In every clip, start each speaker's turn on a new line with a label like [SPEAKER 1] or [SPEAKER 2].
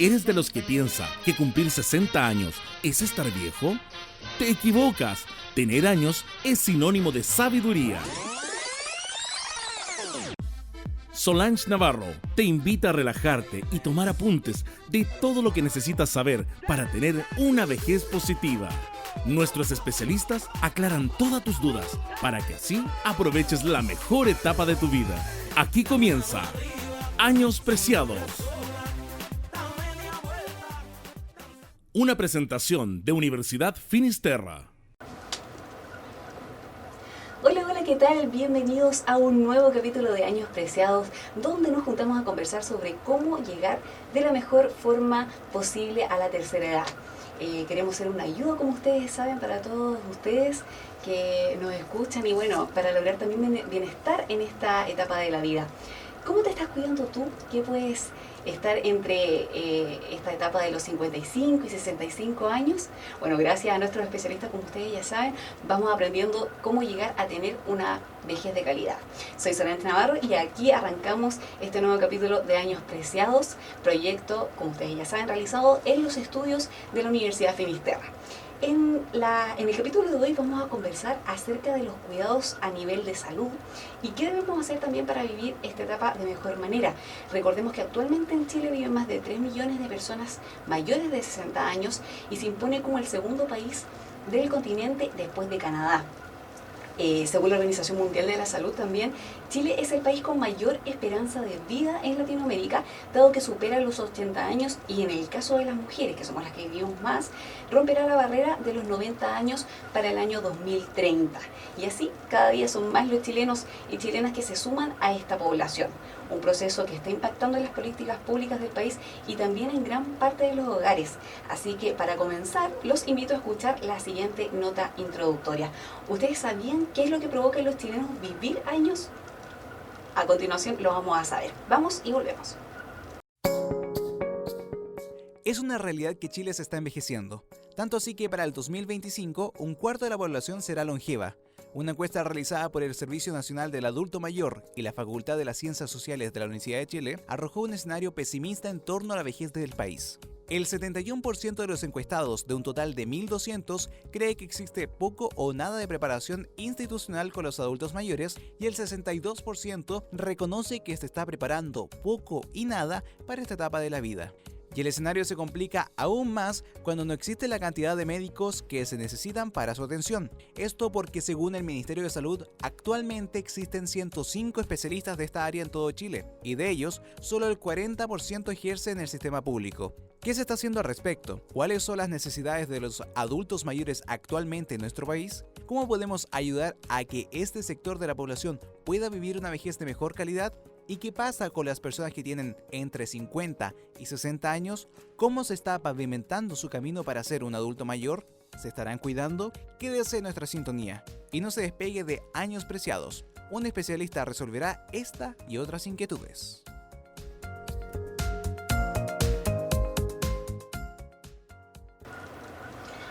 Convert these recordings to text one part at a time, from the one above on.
[SPEAKER 1] ¿Eres de los que piensa que cumplir 60 años es estar viejo? Te equivocas. Tener años es sinónimo de sabiduría. Solange Navarro te invita a relajarte y tomar apuntes de todo lo que necesitas saber para tener una vejez positiva. Nuestros especialistas aclaran todas tus dudas para que así aproveches la mejor etapa de tu vida. Aquí comienza Años Preciados. Una presentación de Universidad Finisterra.
[SPEAKER 2] Hola, ¿qué tal? Bienvenidos a un nuevo capítulo de Años Preciados, donde nos juntamos a conversar sobre cómo llegar de la mejor forma posible a la tercera edad. Queremos ser una ayuda, como ustedes saben, para todos ustedes que nos escuchan y bueno, para lograr también bienestar en esta etapa de la vida. ¿Cómo te estás cuidando tú? ¿Qué puedes estar entre esta etapa de los 55 y 65 años? Bueno, gracias a nuestros especialistas, como ustedes ya saben, vamos aprendiendo cómo llegar a tener una vejez de calidad. Soy Solange Navarro y aquí arrancamos este nuevo capítulo de Años Preciados, proyecto, como ustedes ya saben, realizado en los estudios de la Universidad Finisterra. En el capítulo de hoy vamos a conversar acerca de los cuidados a nivel de salud y qué debemos hacer también para vivir esta etapa de mejor manera. Recordemos que actualmente en Chile viven más de 3 millones de personas mayores de 60 años y se impone como el segundo país del continente después de Canadá. Según la Organización Mundial de la Salud también, Chile es el país con mayor esperanza de vida en Latinoamérica, dado que supera los 80 años y en el caso de las mujeres, que somos las que vivimos más, romperá la barrera de los 90 años para el año 2030. Y así, cada día son más los chilenos y chilenas que se suman a esta población. Un proceso que está impactando en las políticas públicas del país y también en gran parte de los hogares. Así que para comenzar, los invito a escuchar la siguiente nota introductoria. ¿Ustedes sabían qué es lo que provoca en los chilenos vivir años? A continuación lo vamos a saber. Vamos y volvemos.
[SPEAKER 3] Es una realidad que Chile se está envejeciendo, tanto así que para el 2025 un cuarto de la población será longeva. Una encuesta realizada por el Servicio Nacional del Adulto Mayor y la Facultad de las Ciencias Sociales de la Universidad de Chile arrojó un escenario pesimista en torno a la vejez del país. El 71% de los encuestados, de un total de 1.200, cree que existe poco o nada de preparación institucional con los adultos mayores y el 62% reconoce que se está preparando poco y nada para esta etapa de la vida. Y el escenario se complica aún más cuando no existe la cantidad de médicos que se necesitan para su atención. Esto porque según el Ministerio de Salud, actualmente existen 105 especialistas de esta área en todo Chile, y de ellos, solo el 40% ejerce en el sistema público. ¿Qué se está haciendo al respecto? ¿Cuáles son las necesidades de los adultos mayores actualmente en nuestro país? ¿Cómo podemos ayudar a que este sector de la población pueda vivir una vejez de mejor calidad? ¿Y qué pasa con las personas que tienen entre 50 y 60 años? ¿Cómo se está pavimentando su camino para ser un adulto mayor? ¿Se estarán cuidando? Quédese en nuestra sintonía y no se despegue de Años Preciados. Un especialista resolverá esta y otras inquietudes.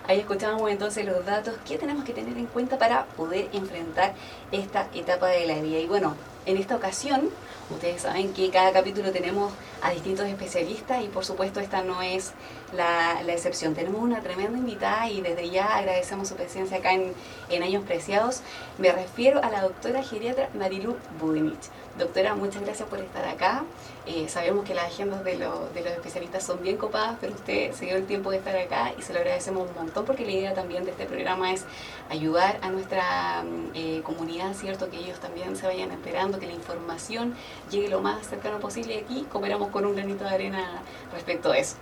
[SPEAKER 2] Ahí escuchamos entonces los datos que tenemos que tener en cuenta para poder enfrentar esta etapa de la vida. Y bueno, en esta ocasión, ustedes saben que cada capítulo tenemos a distintos especialistas y por supuesto esta no es la excepción. Tenemos una tremenda invitada y desde ya agradecemos su presencia acá en Años Preciados. Me refiero a la doctora geriatra Marilu Budimich. Doctora, muchas gracias por estar acá. Sabemos que las agendas de los especialistas son bien copadas, pero usted se dio el tiempo de estar acá y se lo agradecemos un montón porque la idea también de este programa es ayudar a nuestra comunidad, ¿cierto? Que ellos también se vayan enterando, que la información llegue lo más cercano posible y aquí cooperamos con un granito de arena respecto a eso.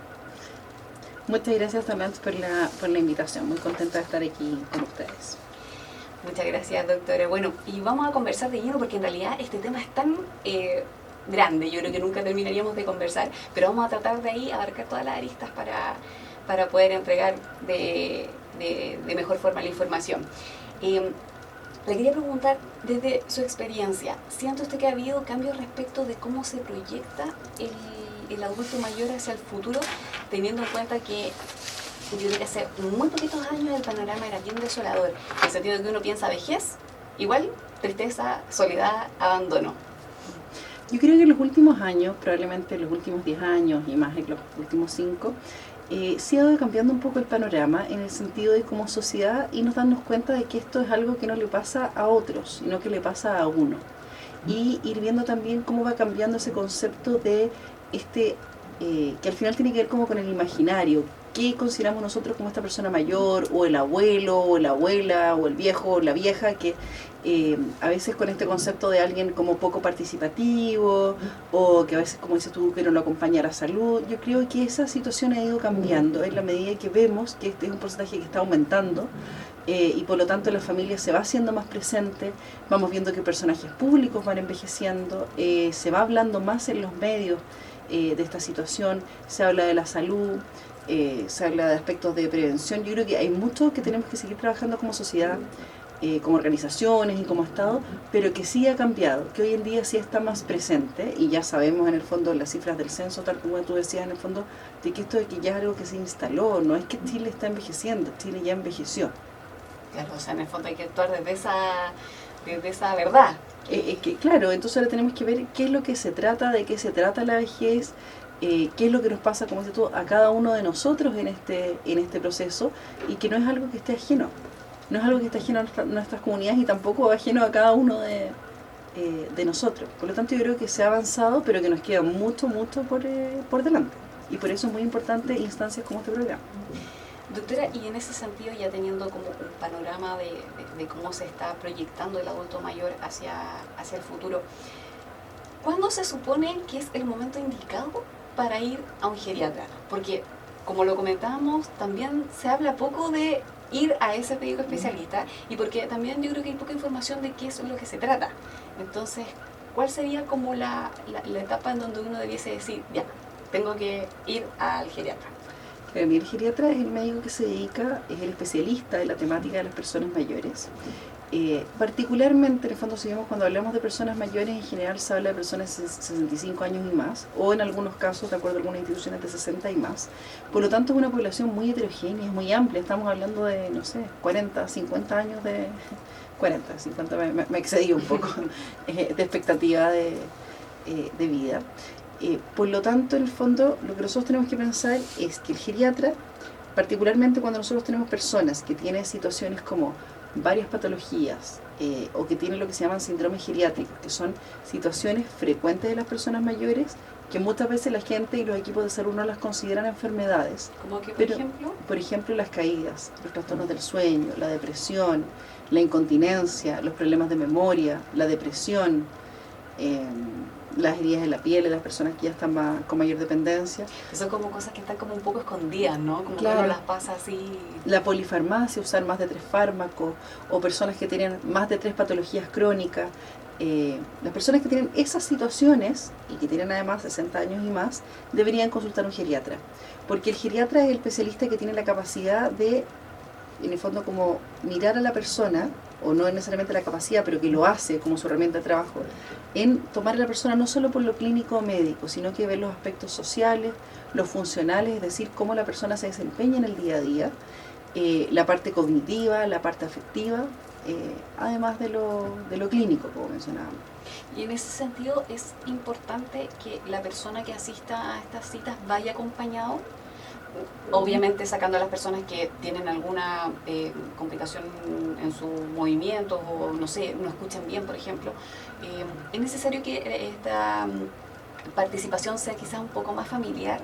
[SPEAKER 4] Muchas gracias, Solange, por la invitación. Muy contenta de estar aquí con ustedes.
[SPEAKER 2] Muchas gracias, doctora. Bueno, y vamos a conversar de lleno porque en realidad este tema es tan grande, yo creo que nunca terminaríamos de conversar, pero vamos a tratar de ahí abarcar todas las aristas para poder entregar de mejor forma la información. Le quería preguntar, desde su experiencia, ¿siente usted que ha habido cambios respecto de cómo se proyecta el adulto mayor hacia el futuro, teniendo en cuenta que yo creo que hace muy poquitos años el panorama era bien desolador, en el sentido de que uno piensa vejez, igual tristeza, soledad, abandono?
[SPEAKER 4] Yo creo que en los últimos años, probablemente en los últimos 10 años y más en los últimos 5, sí ha ido cambiando un poco el panorama en el sentido de como sociedad y nos damos cuenta de que esto es algo que no le pasa a otros, sino que le pasa a uno. Y ir viendo también cómo va cambiando ese concepto de que al final tiene que ver como con el imaginario. ¿Qué consideramos nosotros como esta persona mayor, o el abuelo, o la abuela, o el viejo, o la vieja, que a veces con este concepto de alguien como poco participativo, o que a veces, como dices tú, que no lo acompaña a la salud? Yo creo que esa situación ha ido cambiando en la medida que vemos que este es un porcentaje que está aumentando, y por lo tanto la familia se va haciendo más presente, vamos viendo que personajes públicos van envejeciendo, se va hablando más en los medios de esta situación, se habla de la salud, se habla de aspectos de prevención. Yo creo que hay mucho que tenemos que seguir trabajando como sociedad, como organizaciones y como Estado, pero que sí ha cambiado, que hoy en día sí está más presente, y ya sabemos en el fondo las cifras del censo, tal como tú decías en el fondo, de que esto de que ya es algo que se instaló, no es que Chile está envejeciendo, Chile ya envejeció.
[SPEAKER 2] Claro, o sea, en el fondo hay que actuar desde esa verdad.
[SPEAKER 4] Que, claro, entonces ahora tenemos que ver qué es lo que se trata, de qué se trata la vejez, qué es lo que nos pasa, como dices tú, a cada uno de nosotros en este proceso, y que no es algo que esté ajeno, no es algo que esté ajeno a nuestras comunidades y tampoco ajeno a cada uno de nosotros. Por lo tanto, yo creo que se ha avanzado, pero que nos queda mucho por delante, y por eso es muy importante instancias como este programa.
[SPEAKER 2] Doctora, y en ese sentido, ya teniendo como un panorama de cómo se está proyectando el adulto mayor hacia el futuro, ¿cuándo se supone que es el momento indicado para ir a un geriatra? Porque, como lo comentábamos, también se habla poco de ir a ese médico especialista, y porque también yo creo que hay poca información de qué es lo que se trata. Entonces, ¿cuál sería como la etapa en donde uno debiese decir, ya, tengo que ir al geriatra?
[SPEAKER 4] El geriatra es el médico que se dedica, es el especialista de la temática de las personas mayores. Particularmente, en el fondo, si vemos, cuando hablamos de personas mayores, en general se habla de personas de 65 años y más, o en algunos casos, de acuerdo a algunas instituciones, de 60 y más. Por lo tanto, es una población muy heterogénea, es muy amplia. Estamos hablando de, no sé, 40, 50 años de... 40, 50, me excedí un poco, de expectativa de vida. Por lo tanto, en el fondo, lo que nosotros tenemos que pensar es que el geriatra, particularmente cuando nosotros tenemos personas que tienen situaciones como varias patologías, o que tienen lo que se llaman síndromes geriátricos, que son situaciones frecuentes de las personas mayores, que muchas veces la gente y los equipos de salud no las consideran enfermedades.
[SPEAKER 2] ¿Cómo que, por ejemplo?
[SPEAKER 4] Por ejemplo, las caídas, los trastornos del sueño, la depresión, la incontinencia, los problemas de memoria, la depresión, las heridas en la piel de las personas que ya están con mayor dependencia.
[SPEAKER 2] Son como cosas que están como un poco escondidas, ¿no? Como
[SPEAKER 4] claro,
[SPEAKER 2] que uno las pasa así.
[SPEAKER 4] La polifarmacia, usar más de 3 fármacos, o personas que tienen más de 3 patologías crónicas. Las personas que tienen esas situaciones y que tienen además 60 años y más, deberían consultar a un geriatra, porque el geriatra es el especialista que tiene la capacidad de, en el fondo, como mirar a la persona, o no necesariamente la capacidad, pero que lo hace como su herramienta de trabajo, en tomar a la persona no solo por lo clínico o médico, sino que ver los aspectos sociales, los funcionales, es decir, cómo la persona se desempeña en el día a día, la parte cognitiva, la parte afectiva, además de lo clínico, como mencionábamos.
[SPEAKER 2] Y en ese sentido es importante que la persona que asista a estas citas vaya acompañado, obviamente sacando a las personas que tienen alguna complicación en sus movimientos, o no sé, no escuchan bien, por ejemplo. ¿Es necesario que esta participación sea quizás un poco más familiar?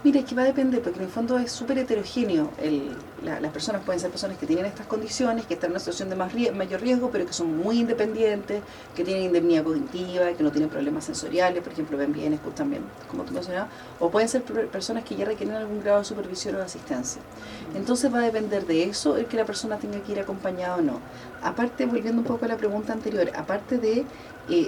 [SPEAKER 4] Mira, es que va a depender, porque en el fondo es súper heterogéneo. Las personas pueden ser personas que tienen estas condiciones, que están en una situación de mayor riesgo, pero que son muy independientes, que tienen indemnidad cognitiva, que no tienen problemas sensoriales, por ejemplo, ven bien, escuchan bien, como tú mencionabas, o pueden ser personas que ya requieren algún grado de supervisión o de asistencia. Entonces va a depender de eso el que la persona tenga que ir acompañada o no. Aparte, volviendo un poco a la pregunta anterior, aparte de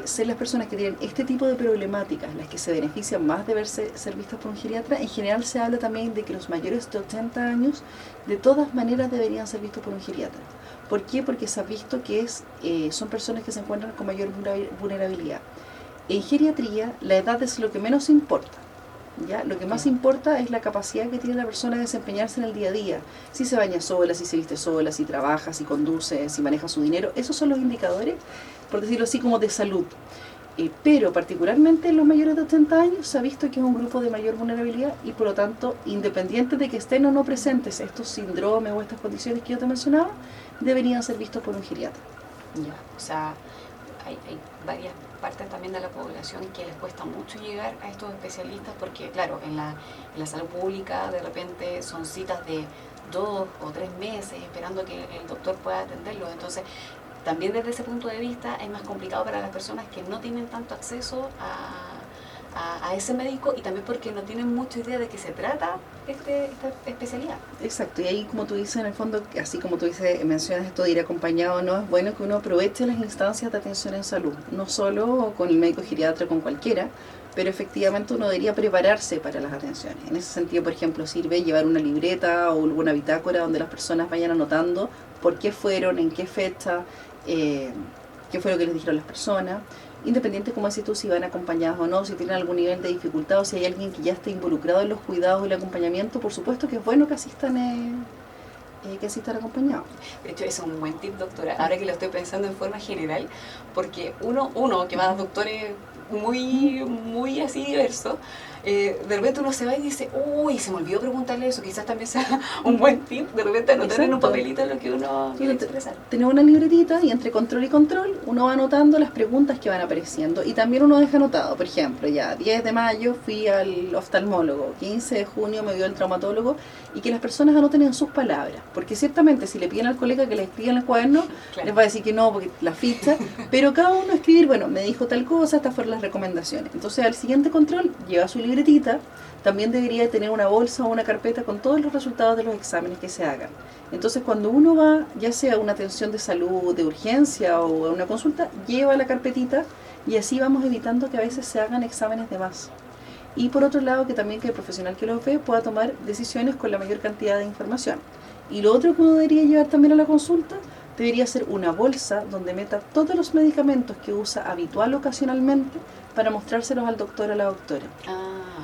[SPEAKER 4] ser las personas que tienen este tipo de problemáticas las que se benefician más de ser vistas por un geriatra, en general se habla también de que los mayores de 80 años de todas maneras deberían ser vistos por un geriatra. ¿Por qué? Porque se ha visto que son personas que se encuentran con mayor vulnerabilidad. En geriatría, la edad es lo que menos importa. ¿Ya? Lo que más importa es la capacidad que tiene la persona de desempeñarse en el día a día. Si se baña sola, si se viste sola, si trabaja, si conduce, si maneja su dinero. Esos son los indicadores, por decirlo así, como de salud. Pero particularmente en los mayores de 80 años se ha visto que es un grupo de mayor vulnerabilidad y por lo tanto, independiente de que estén o no presentes estos síndromes o estas condiciones que yo te mencionaba, deberían ser vistos por un geriatra.
[SPEAKER 2] Ya, o sea, hay varias partes también de la población que les cuesta mucho llegar a estos especialistas porque, claro, en la salud pública de repente son citas de 2 o 3 meses esperando que el doctor pueda atenderlos. Entonces, también desde ese punto de vista es más complicado para las personas que no tienen tanto acceso a ese médico y también porque no tienen mucha idea de qué se trata esta especialidad.
[SPEAKER 4] Exacto, y ahí como tú dices, en el fondo, así como tú dices, mencionas esto de ir acompañado, ¿no? Es bueno que uno aproveche las instancias de atención en salud, no solo con el médico geriatra, con cualquiera, pero efectivamente uno debería prepararse para las atenciones. En ese sentido, por ejemplo, sirve llevar una libreta o alguna bitácora donde las personas vayan anotando por qué fueron, en qué fecha, qué fue lo que les dijeron las personas, independiente, como decís tú, si van acompañados o no, si tienen algún nivel de dificultad o si hay alguien que ya esté involucrado en los cuidados y el acompañamiento, por supuesto que es bueno que asistan acompañados.
[SPEAKER 2] De hecho, es un buen tip, doctora, ahora que lo estoy pensando en forma general, porque uno que va a doctores muy así diversos, de repente uno se va y dice, uy, se me olvidó preguntarle eso, quizás también sea un buen tip, de repente anotar en un papelito lo que uno quiere expresar.
[SPEAKER 4] Tenemos una libretita y entre control y control uno va anotando las preguntas que van apareciendo y también uno deja anotado, por ejemplo, ya 10 de mayo fui al oftalmólogo, 15 de junio me vio el traumatólogo, y que las personas anoten en sus palabras, porque ciertamente si le piden al colega que les escriba en el cuaderno, claro, les va a decir que no, porque la ficha, pero cada uno escribir, bueno, me dijo tal cosa, estas fueron las recomendaciones. Entonces al siguiente control lleva su libretita, también debería tener una bolsa o una carpeta con todos los resultados de los exámenes que se hagan. Entonces cuando uno va, ya sea a una atención de salud, de urgencia o a una consulta, lleva la carpetita y así vamos evitando que a veces se hagan exámenes de más. Y por otro lado, que también que el profesional que los ve pueda tomar decisiones con la mayor cantidad de información. Y lo otro que uno debería llevar también a la consulta, debería ser una bolsa donde meta todos los medicamentos que usa habitual ocasionalmente para mostrárselos al doctor o a la doctora.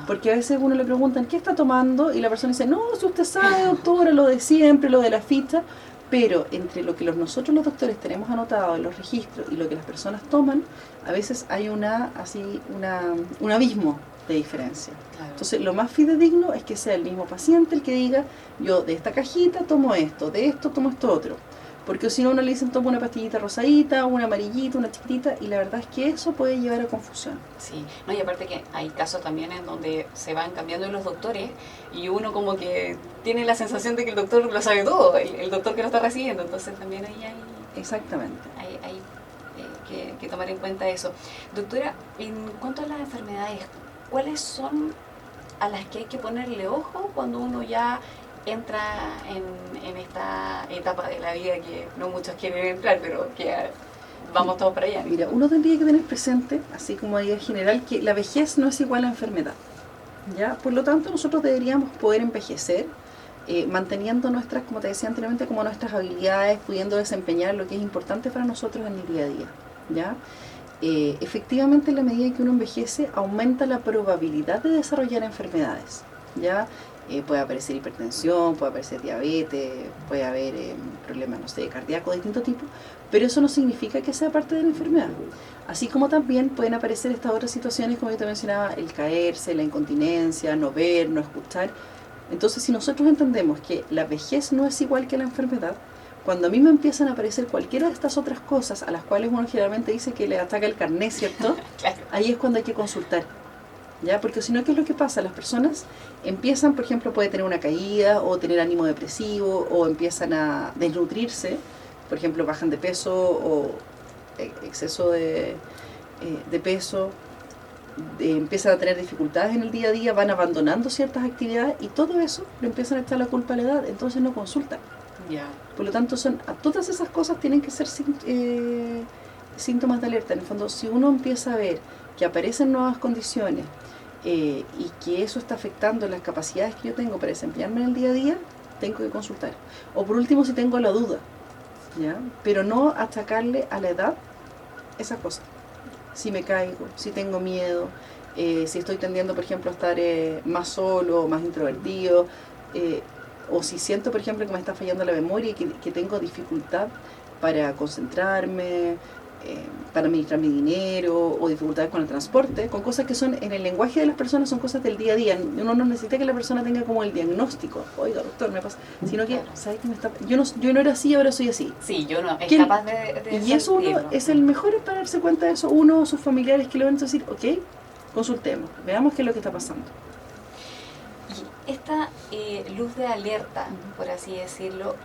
[SPEAKER 4] Porque a veces uno le preguntan, ¿qué está tomando? Y la persona dice, no, si usted sabe, doctora, lo de siempre, lo de la ficha. Pero entre lo que nosotros los doctores tenemos anotado en los registros y lo que las personas toman, a veces hay un abismo de diferencia. Claro. Entonces lo más fidedigno es que sea el mismo paciente el que diga, yo de esta cajita tomo esto, de esto tomo esto otro. Porque si no, uno le dicen toma una pastillita rosadita, una amarillita, una chiquitita, y la verdad es que eso puede llevar a confusión.
[SPEAKER 2] Sí, no, y aparte que hay casos también en donde se van cambiando los doctores y uno como que tiene la sensación de que el doctor lo sabe todo, el doctor que lo está recibiendo, entonces también ahí hay...
[SPEAKER 4] Exactamente.
[SPEAKER 2] Hay que tomar en cuenta eso. Doctora, en cuanto a las enfermedades, ¿cuáles son a las que hay que ponerle ojo cuando uno ya entra en esta etapa de la vida que no muchos quieren entrar, pero que vamos todos para allá?
[SPEAKER 4] Mira, uno tendría que tener presente, así como hay en general, que la vejez no es igual a enfermedad, ¿ya? Por lo tanto, nosotros deberíamos poder envejecer manteniendo nuestras, como te decía anteriormente, como nuestras habilidades, pudiendo desempeñar lo que es importante para nosotros en el día a día, ¿ya? Efectivamente, en la medida que uno envejece, aumenta la probabilidad de desarrollar enfermedades, ¿ya? Puede aparecer hipertensión, puede aparecer diabetes, puede haber problemas, no sé, cardíacos de distinto tipo, pero eso no significa que sea parte de la enfermedad. Así como también pueden aparecer estas otras situaciones, como yo te mencionaba, el caerse, la incontinencia, no ver, no escuchar. Entonces, si nosotros entendemos que la vejez no es igual que la enfermedad, cuando a mí me empiezan a aparecer cualquiera de estas otras cosas a las cuales uno generalmente dice que le ataca el carné, ¿cierto?
[SPEAKER 2] Claro.
[SPEAKER 4] Ahí es cuando hay que consultar, ¿ya? Porque si no, ¿qué es lo que pasa? Las personas empiezan, por ejemplo, puede tener una caída o tener ánimo depresivo o empiezan a desnutrirse, por ejemplo, bajan de peso o exceso de peso, empiezan a tener dificultades en el día a día, van abandonando ciertas actividades y todo eso le empiezan a echar la culpa a la edad, entonces no consultan.
[SPEAKER 2] Yeah.
[SPEAKER 4] Por lo tanto, a todas esas cosas tienen que ser síntomas de alerta. En el fondo, si uno empieza a ver que aparecen nuevas condiciones y que eso está afectando las capacidades que yo tengo para desempeñarme en el día a día, tengo que consultar. O por último, si tengo la duda, ¿ya? Pero no achacarle a la edad esa cosa. Si me caigo, si tengo miedo, si estoy tendiendo, por ejemplo, a estar más solo, más introvertido, o si siento, por ejemplo, que me está fallando la memoria y que tengo dificultad para concentrarme, para administrar mi dinero o dificultades con el transporte, con cosas que son en el lenguaje de las personas, son cosas del día a día. Uno no necesita que la persona tenga como el diagnóstico, oiga doctor, me pasa, sino que,
[SPEAKER 2] Claro.
[SPEAKER 4] ¿sabes qué me está? Yo no era así, ahora soy así.
[SPEAKER 2] Sí, yo no, es
[SPEAKER 4] ¿Quién?
[SPEAKER 2] capaz de
[SPEAKER 4] Y eso uno
[SPEAKER 2] sentirlo.
[SPEAKER 4] es el mejor para darse cuenta de eso, uno o sus familiares que le van a decir, ok, consultemos, veamos qué es lo que está pasando.
[SPEAKER 2] Y esta luz de alerta, por así decirlo,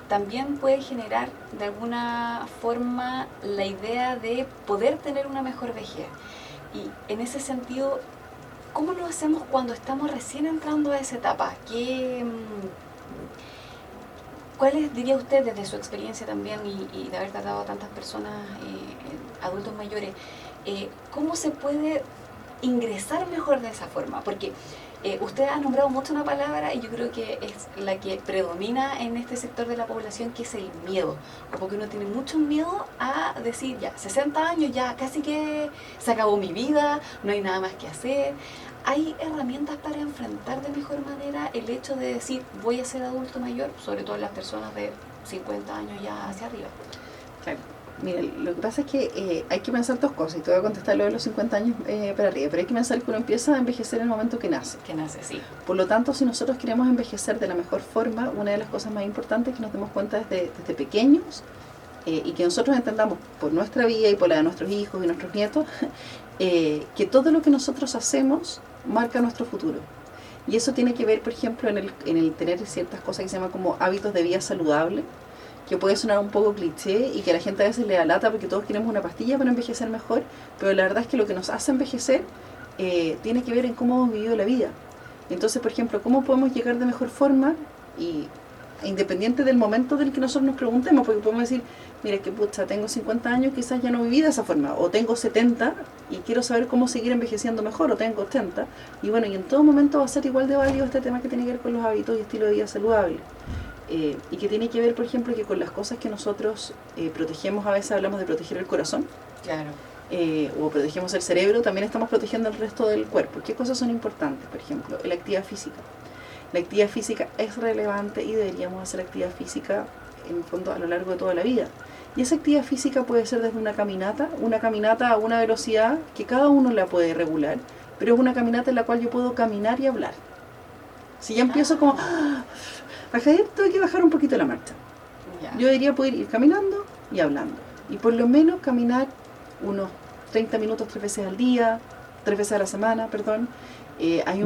[SPEAKER 2] también puede generar de alguna forma la idea de poder tener una mejor vejez. Y en ese sentido, ¿cómo lo hacemos cuando estamos recién entrando a esa etapa? ¿Cuáles diría usted desde su experiencia también y de haber tratado a tantas personas, adultos mayores, cómo se puede ingresar mejor de esa forma? Porque usted ha nombrado mucho una palabra y yo creo que es la que predomina en este sector de la población, que es el miedo. Como que uno tiene mucho miedo a decir, ya, 60 años, ya casi que se acabó mi vida, no hay nada más que hacer. ¿Hay herramientas para enfrentar de mejor manera el hecho de decir, voy a ser adulto mayor, sobre todo las personas de 50 años ya hacia arriba?
[SPEAKER 4] Claro. Mira, lo que pasa es que hay que pensar dos cosas, y te voy a contestar lo de los 50 años para arriba, pero hay que pensar que uno empieza a envejecer en el momento que nace.
[SPEAKER 2] Que nace, sí.
[SPEAKER 4] Por lo tanto, si nosotros queremos envejecer de la mejor forma, una de las cosas más importantes es que nos demos cuenta desde pequeños y que nosotros entendamos por nuestra vida y por la de nuestros hijos y nuestros nietos, que todo lo que nosotros hacemos marca nuestro futuro. Y eso tiene que ver, por ejemplo, en el tener ciertas cosas que se llaman como hábitos de vida saludable, que puede sonar un poco cliché y que a la gente a veces le da lata porque todos queremos una pastilla para envejecer mejor, pero la verdad es que lo que nos hace envejecer tiene que ver en cómo hemos vivido la vida. Entonces, por ejemplo, ¿cómo podemos llegar de mejor forma? Y independiente del momento del que nosotros nos preguntemos, porque podemos decir, mira, que pucha, tengo 50 años, quizás ya no viví de esa forma, o tengo 70 y quiero saber cómo seguir envejeciendo mejor, o tengo 80, y bueno, y en todo momento va a ser igual de válido este tema que tiene que ver con los hábitos y estilo de vida saludable. Y que tiene que ver, por ejemplo, que con las cosas que nosotros protegemos, a veces hablamos de proteger el corazón,
[SPEAKER 2] Claro.
[SPEAKER 4] o protegemos el cerebro, también estamos protegiendo el resto del cuerpo. ¿Qué cosas son importantes? Por ejemplo, la actividad física. La actividad física es relevante y deberíamos hacer actividad física, en el fondo, a lo largo de toda la vida. Y esa actividad física puede ser desde una caminata a una velocidad que cada uno la puede regular, pero es una caminata en la cual yo puedo caminar y hablar. Si ya empiezo como... Javier, tengo que bajar un poquito la marcha.
[SPEAKER 2] Ya.
[SPEAKER 4] Yo debería poder ir caminando y hablando. Y por lo menos caminar unos 30 minutos 3 veces al día, 3 veces a la semana, perdón. Hay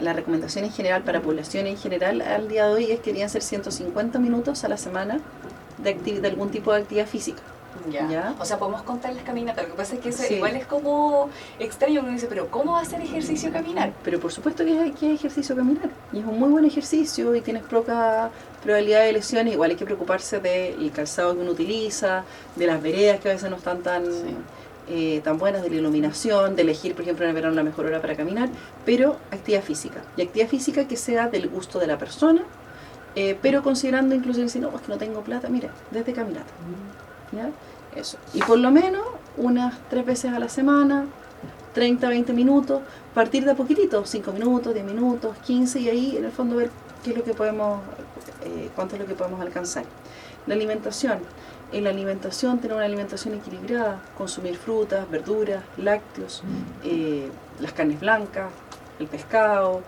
[SPEAKER 4] la recomendación en general para población en general al día de hoy es que deberían ser 150 minutos a la semana de algún tipo de actividad física.
[SPEAKER 2] Ya.
[SPEAKER 4] ¿Ya?
[SPEAKER 2] O sea, podemos contar las caminatas. Lo que pasa es que eso
[SPEAKER 4] Sí.
[SPEAKER 2] igual es como extraño. Uno dice, pero ¿cómo va a hacer ejercicio caminar?
[SPEAKER 4] Pero por supuesto que hay ejercicio caminar. Y es un muy buen ejercicio y tienes poca probabilidad de lesiones. Igual hay que preocuparse del calzado que uno utiliza, de las veredas que a veces no están tan buenas, de la iluminación, de elegir, por ejemplo, en el verano la mejor hora para caminar. Pero actividad física. Y actividad física que sea del gusto de la persona, pero considerando incluso si no, es que no tengo plata, mira, desde caminata. ¿Ya? Eso. Y por lo menos unas 3 veces a la semana, 30, 20 minutos, partir de a poquitito, 5 minutos, 10 minutos, 15, y ahí en el fondo ver qué es lo que podemos, cuánto es lo que podemos alcanzar. La alimentación. En la alimentación, tener una alimentación equilibrada, consumir frutas, verduras, lácteos, las carnes blancas, el pescado,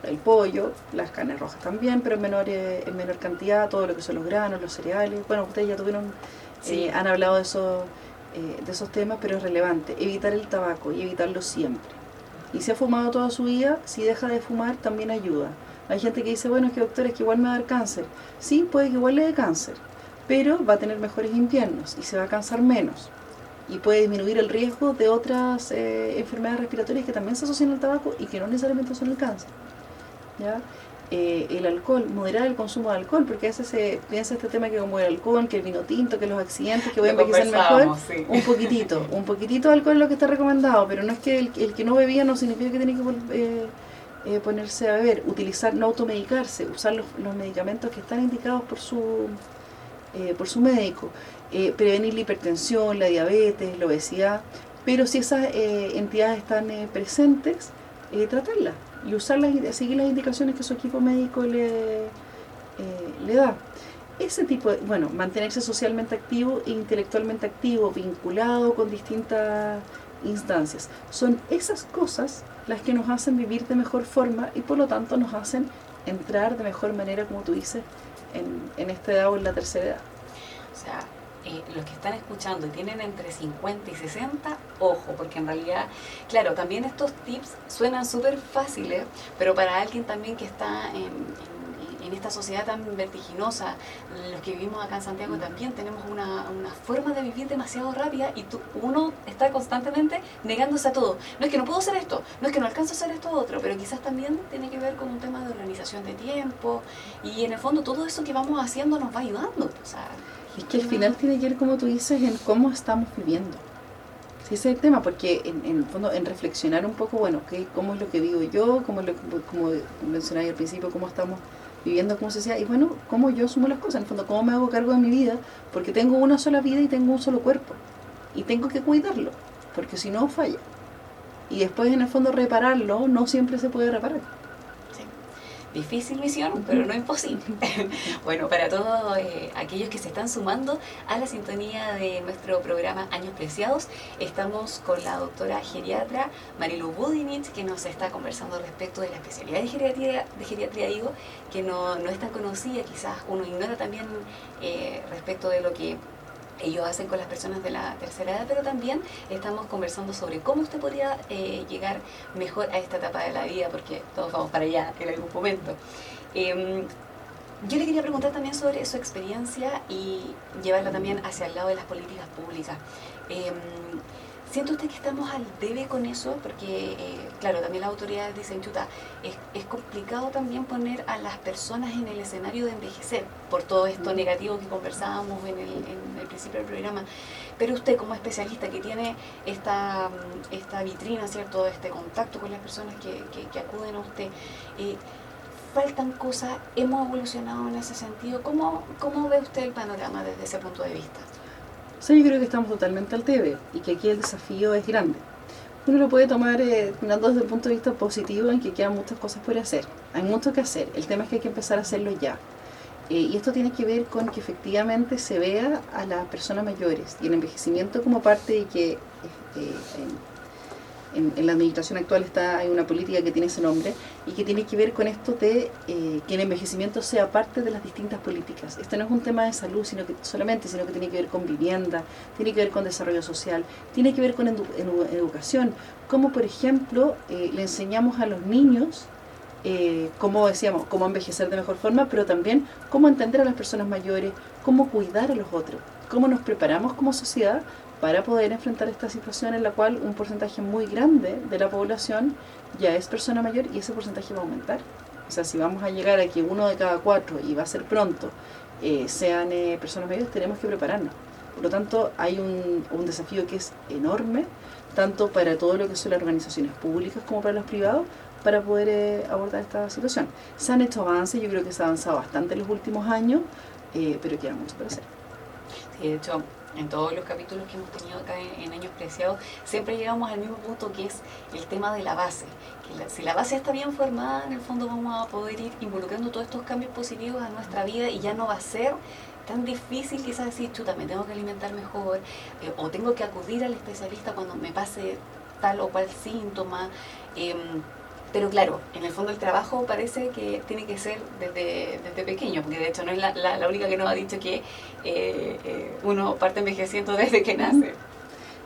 [SPEAKER 4] el pollo, las carnes rojas también, pero en menor cantidad, todo lo que son los granos, los cereales. Bueno, ustedes ya tuvieron, han hablado de esos temas, pero es relevante. Evitar el tabaco y evitarlo siempre. Y si ha fumado toda su vida, si deja de fumar, también ayuda. Hay gente que dice, bueno, es que doctor, es que igual me va a dar cáncer. Sí, puede que igual le dé cáncer, pero va a tener mejores inviernos y se va a cansar menos. Y puede disminuir el riesgo de otras enfermedades respiratorias que también se asocian al tabaco y que no necesariamente son el cáncer. ¿Ya? El alcohol, moderar el consumo de alcohol, porque a veces se piensa este tema que como el alcohol, que el vino tinto, que los accidentes, que voy a envejecer mejor,
[SPEAKER 2] sí.
[SPEAKER 4] un poquitito de alcohol es lo que está recomendado, pero no es que el que no bebía no significa que tiene que ponerse a beber, utilizar, no automedicarse, usar los medicamentos que están indicados por su médico, prevenir la hipertensión, la diabetes, la obesidad, pero si esas entidades están presentes, tratarlas y usarlas y seguir las indicaciones que su equipo médico le da. ese tipo de, bueno, mantenerse socialmente activo e intelectualmente activo, vinculado con distintas instancias. Son esas cosas las que nos hacen vivir de mejor forma y por lo tanto nos hacen entrar de mejor manera, como tú dices, en esta edad o en la tercera edad.
[SPEAKER 2] O sea, los que están escuchando y tienen entre 50 y 60, ojo, porque en realidad, claro, también estos tips suenan súper fáciles, pero para alguien también que está en esta sociedad tan vertiginosa, los que vivimos acá en Santiago también tenemos una forma de vivir demasiado rápida y uno está constantemente negándose a todo. No es que no puedo hacer esto, no es que no alcanzo a hacer esto otro, pero quizás también tiene que ver con un tema de organización de tiempo y en el fondo todo eso que vamos haciendo nos va ayudando. O sea,
[SPEAKER 4] es que al final tiene que ver, como tú dices, en cómo estamos viviendo. Sí, ese es el tema, porque en el fondo, en reflexionar un poco, bueno, cómo es lo que vivo yo, como mencionaba al principio, cómo estamos viviendo como sociedad, y bueno, cómo yo asumo las cosas, en el fondo, cómo me hago cargo de mi vida, porque tengo una sola vida y tengo un solo cuerpo, y tengo que cuidarlo, porque si no falla. Y después, en el fondo, repararlo, no siempre se puede reparar.
[SPEAKER 2] Difícil misión, pero no imposible. Bueno, para todos aquellos que se están sumando a la sintonía de nuestro programa Años Preciados, estamos con la doctora geriatra Marilu Budinich, que nos está conversando respecto de la especialidad de geriatría, digo, que no es tan conocida, quizás uno ignora también respecto de lo que ellos hacen con las personas de la tercera edad, pero también estamos conversando sobre cómo usted podría llegar mejor a esta etapa de la vida, porque todos vamos para allá en algún momento. Yo le quería preguntar también sobre su experiencia y llevarla también hacia el lado de las políticas públicas. ¿Siente usted que estamos al debe con eso? Porque, claro, también las autoridades dicen, chuta, es complicado también poner a las personas en el escenario de envejecer, por todo esto negativo que conversábamos en el principio del programa. Pero usted, como especialista que tiene esta vitrina, ¿cierto?, este contacto con las personas que acuden a usted, faltan cosas, hemos evolucionado en ese sentido. ¿Cómo ve usted el panorama desde ese punto de vista?
[SPEAKER 4] O sea, yo creo que estamos totalmente al debe y que aquí el desafío es grande. Uno lo puede tomar mirando desde el punto de vista positivo, en que quedan muchas cosas por hacer. Hay mucho que hacer. El tema es que hay que empezar a hacerlo ya. Y esto tiene que ver con que efectivamente se vea a las personas mayores y el envejecimiento como parte de que en la administración actual hay una política que tiene ese nombre y que tiene que ver con esto de que el envejecimiento sea parte de las distintas políticas. Esto no es un tema de salud sino que tiene que ver con vivienda, tiene que ver con desarrollo social, tiene que ver con educación, como por ejemplo le enseñamos a los niños cómo envejecer de mejor forma, pero también cómo entender a las personas mayores, cómo cuidar a los otros, cómo nos preparamos como sociedad para poder enfrentar esta situación en la cual un porcentaje muy grande de la población ya es persona mayor y ese porcentaje va a aumentar. O sea, si vamos a llegar a que 1 de cada 4, y va a ser pronto, sean personas mayores, tenemos que prepararnos. Por lo tanto, hay un desafío que es enorme, tanto para todo lo que son las organizaciones públicas como para los privados, para poder abordar esta situación. Se han hecho avances, yo creo que se ha avanzado bastante en los últimos años, pero queda mucho por hacer.
[SPEAKER 2] Sí, de hecho, en todos los capítulos que hemos tenido acá en Años Preciados, siempre llegamos al mismo punto, que es el tema de la base. Si la base está bien formada, en el fondo vamos a poder ir involucrando todos estos cambios positivos a nuestra vida y ya no va a ser tan difícil quizás decir, chuta, me tengo que alimentar mejor o tengo que acudir al especialista cuando me pase tal o cual síntoma. Pero claro, en el fondo el trabajo parece que tiene que ser desde pequeño, porque de hecho no es la única que nos ha dicho que uno parte envejeciendo desde que nace.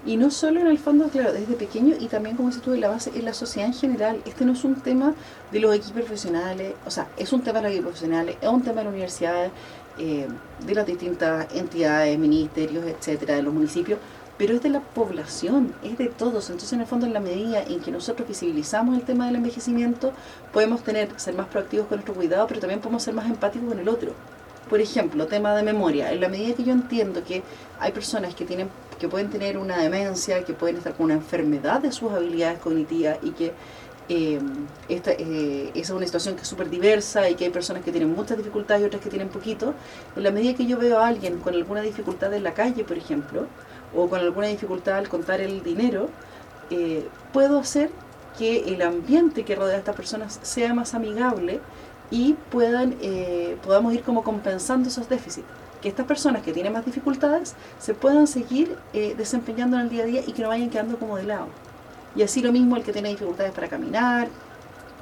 [SPEAKER 4] Y no solo en el fondo, claro, desde pequeño, y también, como dices tú, en la base, en la sociedad en general. Este no es un tema de los equipos profesionales, o sea, es un tema de los equipos profesionales, es un tema de las universidades, de las distintas entidades, ministerios, etcétera, de los municipios, pero es de la población, es de todos. Entonces, en el fondo, en la medida en que nosotros visibilizamos el tema del envejecimiento, podemos ser más proactivos con nuestro cuidado, pero también podemos ser más empáticos con el otro. Por ejemplo, tema de memoria. En la medida que yo entiendo que hay personas que pueden tener una demencia, que pueden estar con una enfermedad de sus habilidades cognitivas y que esa es una situación que es súper diversa y que hay personas que tienen muchas dificultades y otras que tienen poquito, en la medida que yo veo a alguien con alguna dificultad en la calle, por ejemplo, o con alguna dificultad al contar el dinero, puedo hacer que el ambiente que rodea a estas personas sea más amigable y podamos ir como compensando esos déficits. Que estas personas que tienen más dificultades se puedan seguir desempeñando en el día a día y que no vayan quedando como de lado. Y así lo mismo el que tiene dificultades para caminar,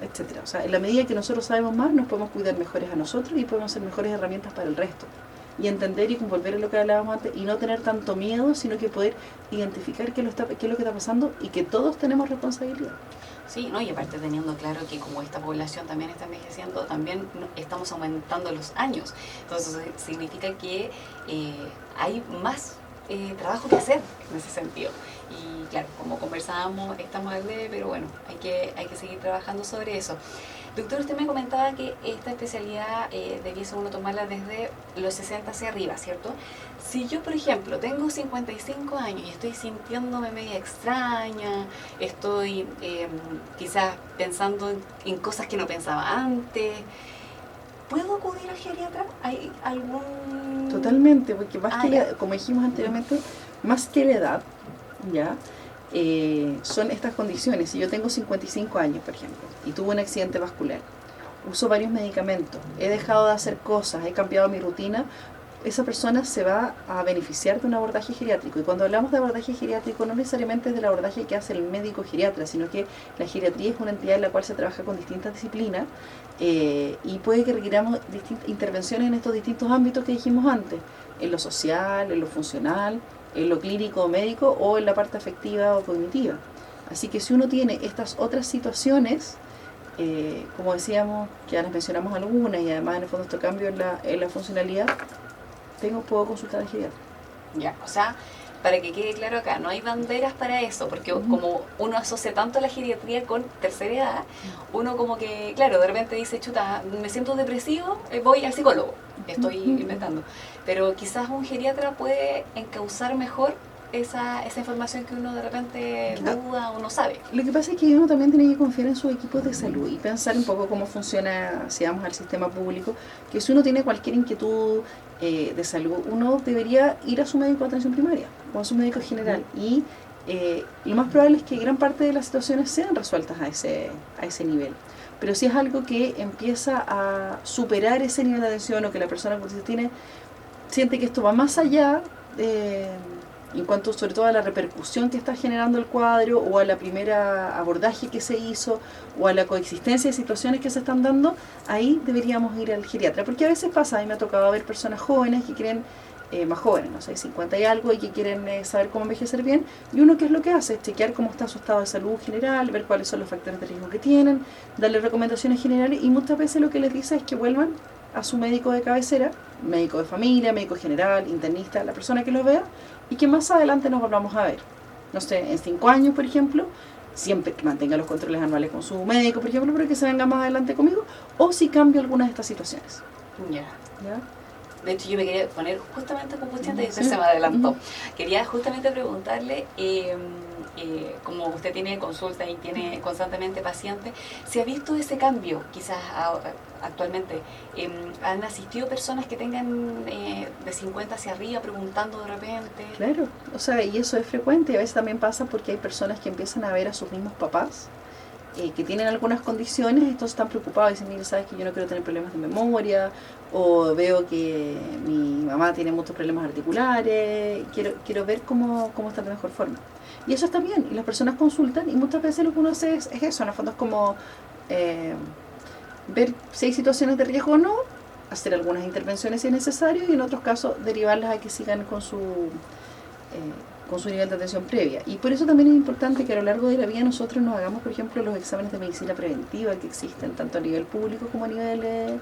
[SPEAKER 4] etcétera. O sea, en la medida que nosotros sabemos más, nos podemos cuidar mejores a nosotros y podemos ser mejores herramientas para el resto. Y entender y volver a lo que hablábamos antes, y no tener tanto miedo, sino que poder identificar qué es lo que está pasando y que todos tenemos responsabilidad.
[SPEAKER 2] Sí, ¿no? Y aparte teniendo claro que como esta población también está envejeciendo, también estamos aumentando los años. Entonces significa que hay más trabajo que hacer en ese sentido. Y claro, como conversábamos, estamos al debe, pero bueno, hay que seguir trabajando sobre eso. Doctor, usted me comentaba que esta especialidad debiese uno tomarla desde los 60 hacia arriba, ¿cierto? Si yo, por ejemplo, tengo 55 años y estoy sintiéndome media extraña, estoy quizás pensando en cosas que no pensaba antes, ¿puedo acudir al geriatra? ¿Hay algún...?
[SPEAKER 4] Totalmente, porque más como dijimos anteriormente, más que la edad, ¿ya? Son estas condiciones. Si yo tengo 55 años, por ejemplo, y tuve un accidente vascular, uso varios medicamentos, he dejado de hacer cosas, he cambiado mi rutina, esa persona se va a beneficiar de un abordaje geriátrico. Y cuando hablamos de abordaje geriátrico, no necesariamente es del abordaje que hace el médico geriatra, sino que la geriatría es una entidad en la cual se trabaja con distintas disciplinas y puede que requiramos intervenciones en estos distintos ámbitos que dijimos antes, en lo social, en lo funcional, en lo clínico o médico o en la parte afectiva o cognitiva. Así que si uno tiene estas otras situaciones, como decíamos, que ya les mencionamos algunas y además en el fondo este cambio en la funcionalidad, puedo consultar al geriatra.
[SPEAKER 2] Ya, o sea, para que quede claro acá, no hay banderas para eso, porque como uno asocia tanto la geriatría con tercera edad, uno como que, claro, de repente dice, chuta, me siento depresivo, voy al psicólogo, estoy inventando. Pero quizás un geriatra puede encauzar mejor esa información que uno de repente duda o no sabe.
[SPEAKER 4] Lo que pasa es que uno también tiene que confiar en sus equipos de salud y pensar un poco cómo funciona, si vamos al sistema público, que si uno tiene cualquier inquietud de salud, uno debería ir a su médico de atención primaria o a su médico general y lo más probable es que gran parte de las situaciones sean resueltas a ese nivel. Pero si es algo que empieza a superar ese nivel de atención o que la persona que siente que esto va más allá en cuanto sobre todo a la repercusión que está generando el cuadro o a la primera abordaje que se hizo o a la coexistencia de situaciones que se están dando, ahí deberíamos ir al geriatra, porque a veces pasa, a mí me ha tocado ver personas jóvenes que quieren, más jóvenes, no sé, 50 y algo, y que quieren saber cómo envejecer bien, y uno ¿qué es lo que hace? Es chequear cómo está su estado de salud general, ver cuáles son los factores de riesgo que tienen, darle recomendaciones generales, y muchas veces lo que les dice es que vuelvan a su médico de cabecera, médico de familia, médico general, internista, la persona que los vea, y que más adelante nos volvamos a ver. No sé, en 5 años, por ejemplo, siempre que mantenga los controles anuales con su médico, por ejemplo, pero que se venga más adelante conmigo, o si cambio alguna de estas situaciones.
[SPEAKER 2] ¿Ya? De hecho, yo me quería poner justamente con usted y usted se me adelantó. Quería justamente preguntarle, como usted tiene consulta y tiene constantemente pacientes, ¿se ha visto ese cambio quizás actualmente? ¿Han asistido personas que tengan de 50 hacia arriba preguntando de repente?
[SPEAKER 4] Claro, o sea, y eso es frecuente y a veces también pasa porque hay personas que empiezan a ver a sus mismos papás que tienen algunas condiciones, entonces están preocupados y dicen, mire, sabes que yo no quiero tener problemas de memoria, o veo que mi mamá tiene muchos problemas articulares, quiero ver cómo está de mejor forma. Y eso está bien, y las personas consultan, y muchas veces lo que uno hace es eso, en el fondo es como ver si hay situaciones de riesgo o no, hacer algunas intervenciones si es necesario, y en otros casos derivarlas a que sigan con su nivel de atención previa. Y por eso también es importante que a lo largo de la vida nosotros nos hagamos, por ejemplo, los exámenes de medicina preventiva que existen tanto a nivel público como a nivel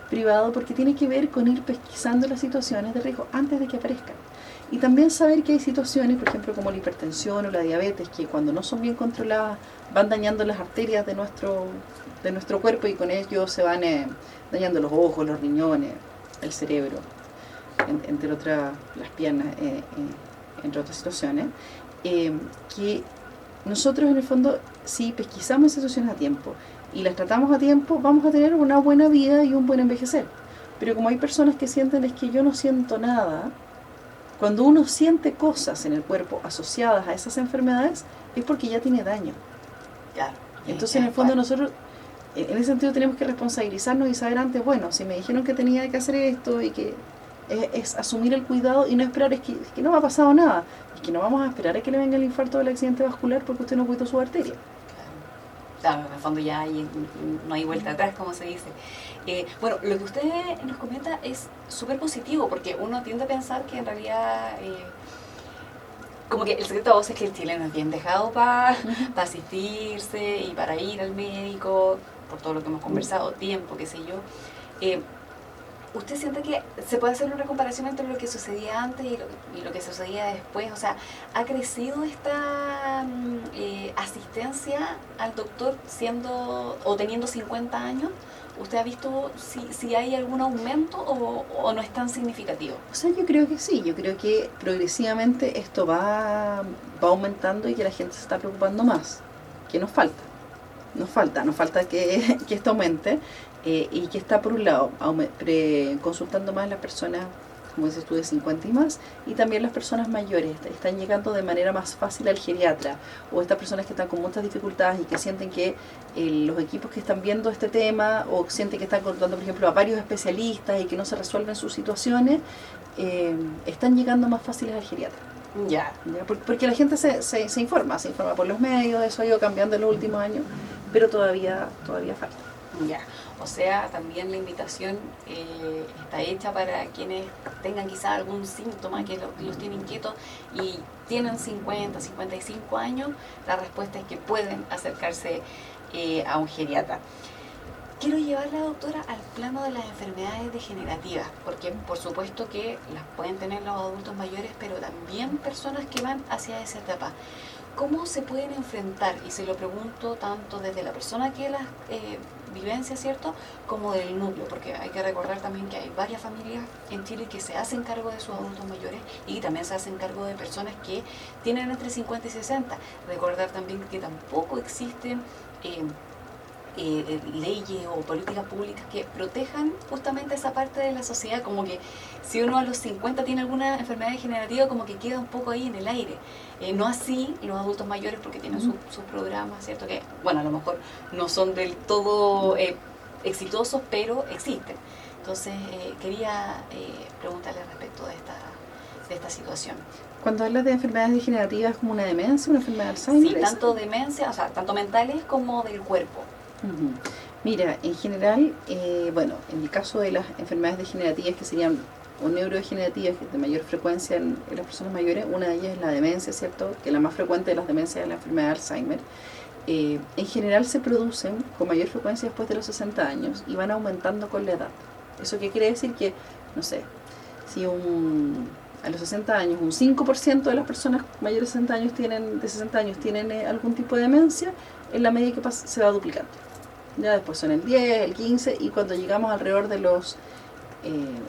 [SPEAKER 4] privado, porque tiene que ver con ir pesquisando las situaciones de riesgo antes de que aparezcan. Y también saber que hay situaciones, por ejemplo, como la hipertensión o la diabetes, que cuando no son bien controladas van dañando las arterias de nuestro cuerpo y con ello se van dañando los ojos, los riñones, el cerebro, entre otras, las piernas, entre otras situaciones, que nosotros en el fondo, si pesquisamos situaciones a tiempo y las tratamos a tiempo, vamos a tener una buena vida y un buen envejecer. Pero como hay personas que sienten es que yo no siento nada, cuando uno siente cosas en el cuerpo asociadas a esas enfermedades, es porque ya tiene daño.
[SPEAKER 2] Claro.
[SPEAKER 4] Entonces en el fondo nosotros en ese sentido tenemos que responsabilizarnos y saber antes, bueno, si me dijeron que tenía que hacer esto y que es asumir el cuidado y no esperar, es que no me ha pasado nada, es que no vamos a esperar a que le venga el infarto o el accidente vascular porque usted no cuidó su arteria.
[SPEAKER 2] Claro, en el fondo ya no hay vuelta atrás, como se dice. Bueno, lo que usted nos comenta es súper positivo, porque uno tiende a pensar que en realidad, como que el secreto a voces es que el chileno es bien dejado para asistirse y para ir al médico, por todo lo que hemos conversado, tiempo, qué sé yo. ¿Usted siente que se puede hacer una comparación entre lo que sucedía antes y lo que sucedía después? O sea, ¿ha crecido esta asistencia al doctor siendo o teniendo 50 años? ¿Usted ha visto si hay algún aumento o no es tan significativo?
[SPEAKER 4] O sea, yo creo que sí, yo creo que progresivamente esto va aumentando y que la gente se está preocupando más, que nos falta que esto aumente. Y que está por un lado consultando más las personas, como dices tú, de 50 y más, y también las personas mayores están llegando de manera más fácil al geriatra, o estas personas que están con muchas dificultades y que sienten que los equipos que están viendo este tema, o sienten que están consultando, por ejemplo, a varios especialistas y que no se resuelven sus situaciones, están llegando más fáciles al geriatra.
[SPEAKER 2] Ya.
[SPEAKER 4] Porque la gente se informa por los medios, eso ha ido cambiando en los últimos años, pero todavía falta.
[SPEAKER 2] Ya, o sea, también la invitación está hecha para quienes tengan quizá algún síntoma que los tiene inquietos y tienen 50, 55 años, la respuesta es que pueden acercarse a un geriatra. Quiero llevarla, doctora, al plano de las enfermedades degenerativas, porque por supuesto que las pueden tener los adultos mayores, pero también personas que van hacia esa etapa. ¿Cómo se pueden enfrentar? Y se lo pregunto tanto desde la persona que las vivencia, ¿cierto?, como del núcleo, porque hay que recordar también que hay varias familias en Chile que se hacen cargo de sus adultos mayores y también se hacen cargo de personas que tienen entre 50 y 60. Recordar también que tampoco existen leyes o políticas públicas que protejan justamente esa parte de la sociedad, como que si uno a los 50 tiene alguna enfermedad degenerativa, como que queda un poco ahí en el aire. No así los adultos mayores, porque tienen sus programas, ¿cierto? Que, bueno, a lo mejor no son del todo exitosos, pero existen. Entonces, quería preguntarle respecto de esta situación.
[SPEAKER 4] Cuando hablas de enfermedades degenerativas, ¿como una demencia, una enfermedad de Alzheimer?
[SPEAKER 2] Sí, tanto demencia, o sea, tanto mentales como del cuerpo.
[SPEAKER 4] Mira, en general, bueno, en el caso de las enfermedades degenerativas que serían o neurodegenerativas de mayor frecuencia en las personas mayores, una de ellas es la demencia, ¿cierto? Que la más frecuente de las demencias es la enfermedad de Alzheimer. En general se producen con mayor frecuencia después de los 60 años y van aumentando con la edad. ¿Eso qué quiere decir? Que, no sé, si a los 60 años un 5% de las personas mayores de 60 años tienen algún tipo de demencia, en la medida que se va duplicando. Ya después son el 10, el 15, y cuando llegamos alrededor de los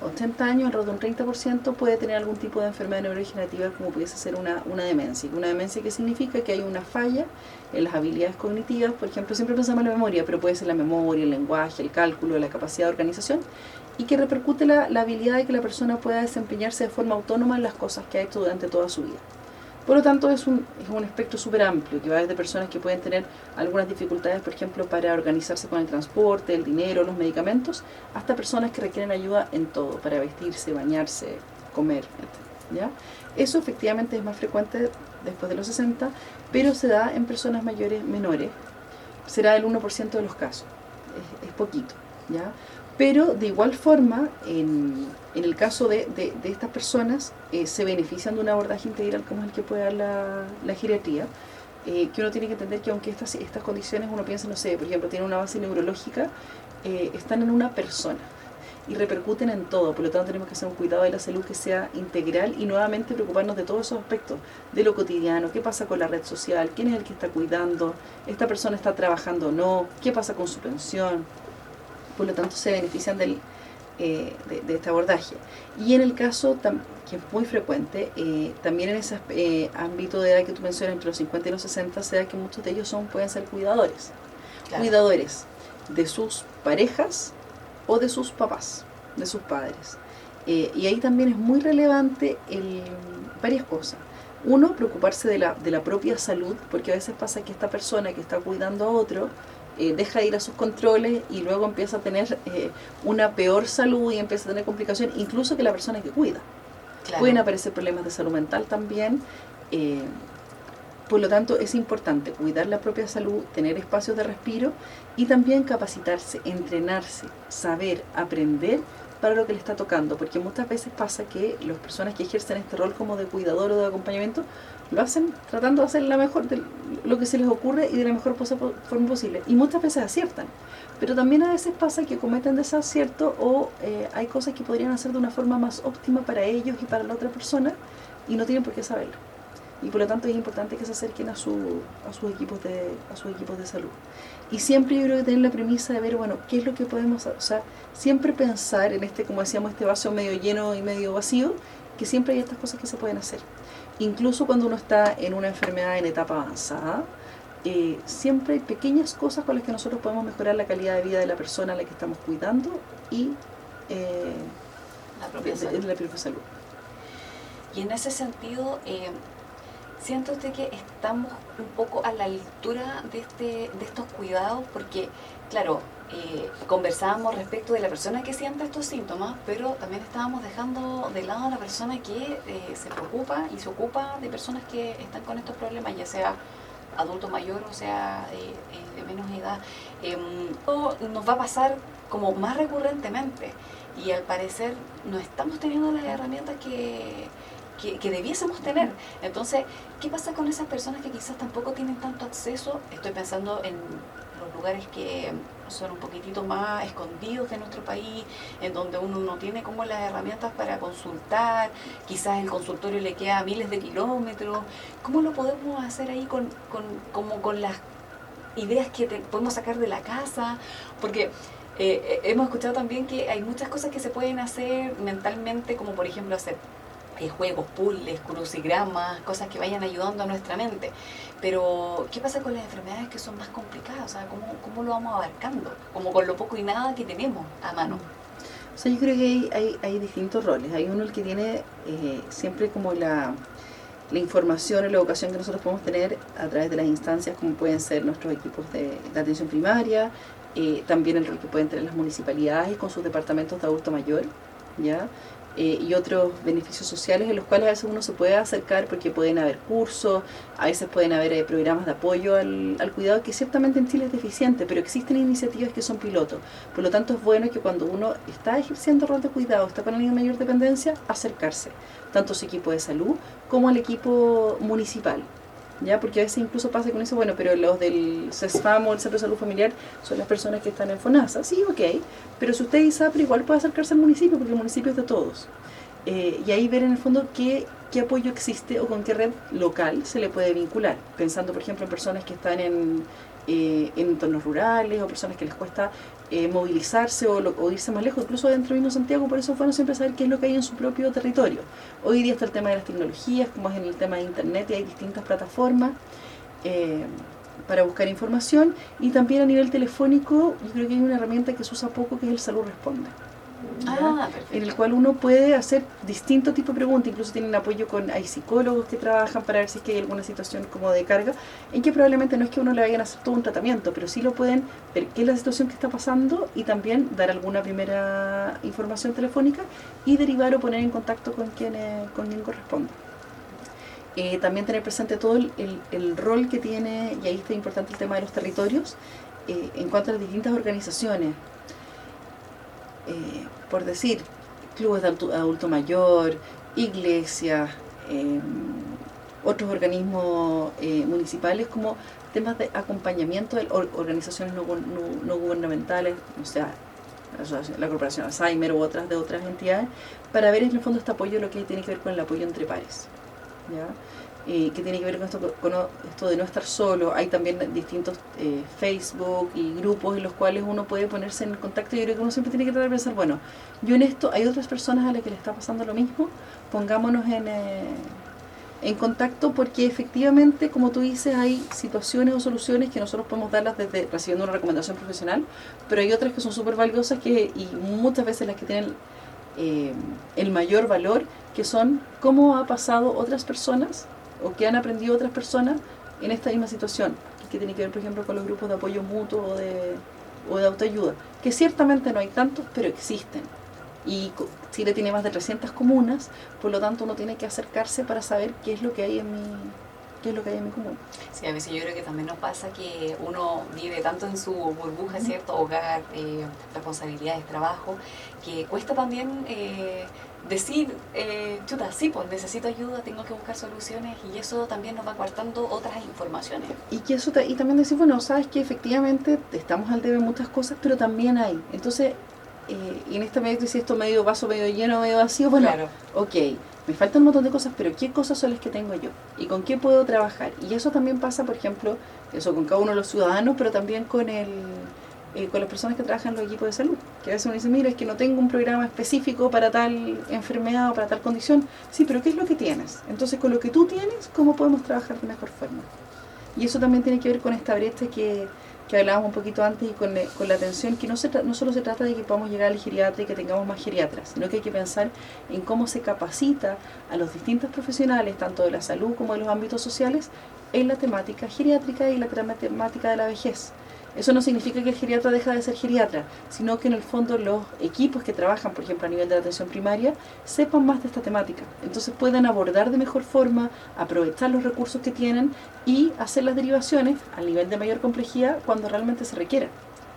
[SPEAKER 4] 80 años, alrededor de un 30% puede tener algún tipo de enfermedad neurodegenerativa, como pudiese ser una demencia. ¿Una demencia qué significa? Que hay una falla en las habilidades cognitivas. Por ejemplo, siempre pensamos en la memoria, pero puede ser la memoria, el lenguaje, el cálculo, la capacidad de organización, y que repercute la habilidad de que la persona pueda desempeñarse de forma autónoma en las cosas que ha hecho durante toda su vida. Por lo tanto, es un espectro súper amplio, que va desde personas que pueden tener algunas dificultades, por ejemplo, para organizarse con el transporte, el dinero, los medicamentos, hasta personas que requieren ayuda en todo, para vestirse, bañarse, comer, etc. ¿Ya? Eso efectivamente es más frecuente después de los 60, pero se da en personas mayores menores. Será el 1% de los casos, es poquito, ¿ya? Pero de igual forma, en el caso de estas personas, se benefician de un abordaje integral como es el que puede dar la geriatría, que uno tiene que entender que aunque estas condiciones uno piensa, no sé, por ejemplo, tienen una base neurológica, están en una persona y repercuten en todo. Por lo tanto, tenemos que hacer un cuidado de la salud que sea integral y nuevamente preocuparnos de todos esos aspectos, de lo cotidiano, qué pasa con la red social, quién es el que está cuidando, esta persona está trabajando o no, qué pasa con su pensión. Por lo tanto, se benefician de este abordaje. Y en el caso, que es muy frecuente, también en ese ámbito de edad que tú mencionas, entre los 50 y los 60, se da que muchos de ellos pueden ser cuidadores. Claro. Cuidadores de sus parejas o de sus papás, de sus padres. Y ahí también es muy relevante varias cosas. Uno, preocuparse de la propia salud, porque a veces pasa que esta persona que está cuidando a otro deja de ir a sus controles y luego empieza a tener una peor salud y empieza a tener complicaciones, incluso que la persona que cuida.
[SPEAKER 2] Claro.
[SPEAKER 4] Pueden aparecer problemas de salud mental también. Por lo tanto, es importante cuidar la propia salud, tener espacios de respiro y también capacitarse, entrenarse, saber, aprender para lo que le está tocando, porque muchas veces pasa que las personas que ejercen este rol como de cuidador o de acompañamiento lo hacen tratando de hacer la mejor de lo que se les ocurre y de la mejor forma posible, y muchas veces aciertan, pero también a veces pasa que cometen desaciertos o hay cosas que podrían hacer de una forma más óptima para ellos y para la otra persona y no tienen por qué saberlo. Y por lo tanto es importante que se acerquen a sus equipos de salud. Y siempre yo creo que tener la premisa de ver, bueno, qué es lo que podemos hacer. O sea, siempre pensar en como decíamos, este vaso medio lleno y medio vacío, que siempre hay estas cosas que se pueden hacer. Incluso cuando uno está en una enfermedad en etapa avanzada, siempre hay pequeñas cosas con las que nosotros podemos mejorar la calidad de vida de la persona a la que estamos cuidando y
[SPEAKER 2] la propia
[SPEAKER 4] salud.
[SPEAKER 2] Y en ese sentido, ¿siente usted que estamos un poco a la altura de estos cuidados? Porque, claro, conversábamos respecto de la persona que siente estos síntomas, pero también estábamos dejando de lado a la persona que se preocupa y se ocupa de personas que están con estos problemas, ya sea adulto mayor o sea de menos edad. Todo nos va a pasar como más recurrentemente y al parecer no estamos teniendo las herramientas que debiésemos tener. Entonces, ¿qué pasa con esas personas que quizás tampoco tienen tanto acceso? Estoy pensando en los lugares que son un poquitito más escondidos de nuestro país, en donde uno no tiene como las herramientas para consultar, quizás el consultorio le queda a miles de kilómetros. ¿Cómo lo podemos hacer ahí con las ideas que podemos sacar de la casa? Porque hemos escuchado también que hay muchas cosas que se pueden hacer mentalmente, como por ejemplo hacer juegos, puzzles, crucigramas, cosas que vayan ayudando a nuestra mente. Pero, ¿qué pasa con las enfermedades que son más complicadas? O sea, ¿cómo lo vamos abarcando? Como con lo poco y nada que tenemos a mano.
[SPEAKER 4] O sea, yo creo que hay distintos roles. Hay uno el que tiene siempre como la información y la educación que nosotros podemos tener a través de las instancias, como pueden ser nuestros equipos de atención primaria, también el rol que pueden tener las municipalidades con sus departamentos de adulto mayor, ¿ya? Y otros beneficios sociales en los cuales a veces uno se puede acercar porque pueden haber cursos, a veces pueden haber programas de apoyo al cuidado, que ciertamente en Chile es deficiente, pero existen iniciativas que son pilotos. Por lo tanto es bueno que cuando uno está ejerciendo rol de cuidado, está con alguien de mayor dependencia, acercarse, tanto a su equipo de salud como al equipo municipal. ¿Ya? Porque a veces incluso pasa con eso, bueno, pero los del CESFAM o el Centro de Salud Familiar son las personas que están en FONASA, sí, ok, pero si usted es ISAPRE igual puede acercarse al municipio, porque el municipio es de todos. Y ahí ver en el fondo qué apoyo existe o con qué red local se le puede vincular, pensando por ejemplo en personas que están en entornos rurales o personas que les cuesta movilizarse o irse más lejos, incluso dentro mismo de Santiago. Por eso es bueno siempre saber qué es lo que hay en su propio territorio. Hoy día está el tema de las tecnologías, como es en el tema de internet, y hay distintas plataformas para buscar información, y también a nivel telefónico yo creo que hay una herramienta que se usa poco, que es el Salud Responde. En el cual uno puede hacer distintos tipos de preguntas, incluso tienen apoyo hay psicólogos que trabajan para ver si es que hay alguna situación como de carga, en que probablemente no es que uno le vayan a hacer todo un tratamiento, pero sí lo pueden ver qué es la situación que está pasando y también dar alguna primera información telefónica y derivar o poner en contacto con quien corresponde. También tener presente todo el rol que tiene, y ahí está importante el tema de los territorios, en cuanto a las distintas organizaciones. Por decir, clubes de adulto mayor, iglesias, otros organismos municipales, como temas de acompañamiento de organizaciones no gubernamentales, o sea, la Corporación Alzheimer u otras entidades, para ver en el fondo este apoyo, lo que tiene que ver con el apoyo entre pares, ¿ya? Que tiene que ver con esto de no estar solo. Hay también distintos Facebook y grupos en los cuales uno puede ponerse en contacto. Yo creo que uno siempre tiene que tratar de pensar, bueno, yo en esto, hay otras personas a las que le está pasando lo mismo, pongámonos en contacto, porque efectivamente, como tú dices, hay situaciones o soluciones que nosotros podemos darlas desde recibiendo una recomendación profesional, pero hay otras que son súper valiosas y muchas veces las que tienen el mayor valor, que son cómo ha pasado otras personas o que han aprendido otras personas en esta misma situación. que tiene que ver, por ejemplo, con los grupos de apoyo mutuo o de autoayuda, que ciertamente no hay tantos, pero existen. Y Chile tiene más de 300 comunas, por lo tanto uno tiene que acercarse para saber qué es lo que hay en mi comuna.
[SPEAKER 2] Sí, a veces yo creo que también nos pasa que uno vive tanto en su burbuja, ¿cierto? Hogar, responsabilidades, trabajo, que cuesta también decir, chuta, sí, pues necesito ayuda, tengo que buscar soluciones, y eso también nos va coartando otras informaciones.
[SPEAKER 4] Y también decir, bueno, sabes que efectivamente estamos al debe en muchas cosas, pero también hay. Entonces, y en esta medida, si esto medio vaso, medio lleno, medio vacío, bueno,
[SPEAKER 2] claro.
[SPEAKER 4] Ok, me faltan un montón de cosas, pero ¿qué cosas son las que tengo yo? ¿Y con qué puedo trabajar? Y eso también pasa, por ejemplo, eso con cada uno de los ciudadanos, pero también con las personas que trabajan en los equipos de salud. Que a veces uno dice, mira, es que no tengo un programa específico para tal enfermedad o para tal condición. Sí, pero ¿qué es lo que tienes? Entonces, con lo que tú tienes, ¿cómo podemos trabajar de mejor forma? Y eso también tiene que ver con esta brecha que hablábamos un poquito antes, y con la atención, que no solo se trata de que podamos llegar al geriatra y que tengamos más geriatras, sino que hay que pensar en cómo se capacita a los distintos profesionales, tanto de la salud como de los ámbitos sociales, en la temática geriátrica y la temática de la vejez. Eso no significa que el geriatra deja de ser geriatra, sino que en el fondo los equipos que trabajan, por ejemplo, a nivel de la atención primaria, sepan más de esta temática. Entonces puedan abordar de mejor forma, aprovechar los recursos que tienen y hacer las derivaciones al nivel de mayor complejidad cuando realmente se requiera.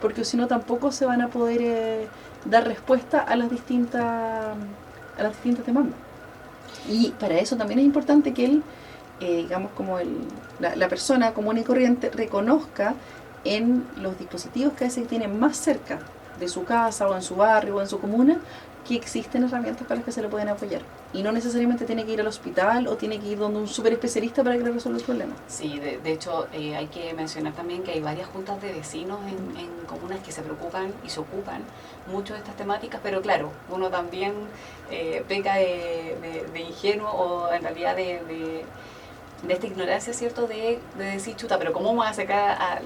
[SPEAKER 4] Porque si no, tampoco se van a poder dar respuesta a las distintas demandas. Y para eso también es importante que digamos, como la persona común y corriente reconozca en los dispositivos que a veces tienen más cerca de su casa o en su barrio o en su comuna, que existen herramientas para las que se le pueden apoyar. Y no necesariamente tiene que ir al hospital o tiene que ir donde un súper especialista para que le resuelva el problema.
[SPEAKER 2] Sí, de hecho hay que mencionar también que hay varias juntas de vecinos en comunas que se preocupan y se ocupan mucho de estas temáticas, pero claro, uno también peca de ingenuo, o en realidad de esta ignorancia, ¿cierto? De decir, chuta, pero ¿cómo vamos a sacar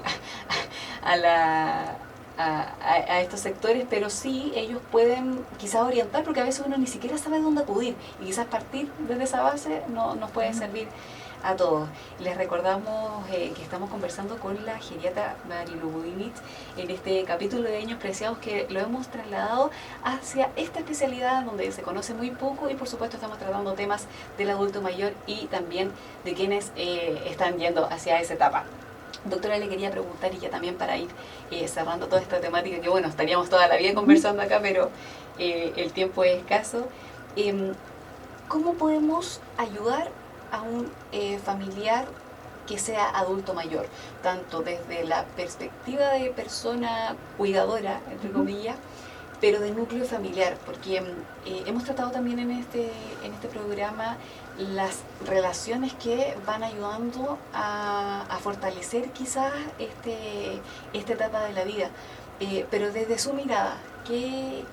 [SPEAKER 2] a estos sectores? Pero sí, ellos pueden quizás orientar, porque a veces uno ni siquiera sabe dónde acudir, y quizás partir desde esa base nos puede servir a todos. Les recordamos que estamos conversando con la geriatra Marilu Budinich en este capítulo de Años Preciados, que lo hemos trasladado hacia esta especialidad donde se conoce muy poco, y por supuesto estamos tratando temas del adulto mayor y también de quienes están yendo hacia esa etapa. Doctora, le quería preguntar, y ya también para ir cerrando toda esta temática, que bueno, estaríamos toda la vida conversando acá, pero el tiempo es escaso. ¿Cómo podemos ayudar a un familiar que sea adulto mayor, tanto desde la perspectiva de persona cuidadora, entre comillas, pero de núcleo familiar? Porque hemos tratado también en este programa las relaciones que van ayudando a fortalecer quizás esta etapa de la vida, pero desde su mirada, ¿qué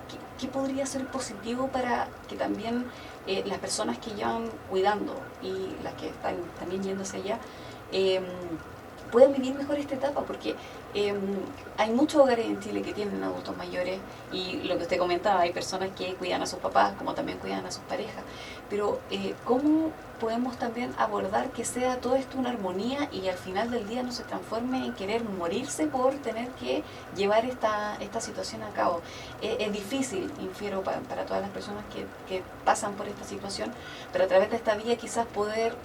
[SPEAKER 2] podría ser positivo para que también las personas que llevan cuidando y las que están también yéndose allá puedan vivir mejor esta etapa? Porque hay muchos hogares en Chile que tienen adultos mayores, y lo que usted comentaba, hay personas que cuidan a sus papás como también cuidan a sus parejas, pero ¿cómo podemos también abordar que sea todo esto una armonía y al final del día no se transforme en querer morirse por tener que llevar esta situación a cabo? Es difícil, infiero, para todas las personas que pasan por esta situación, pero a través de esta vía quizás poder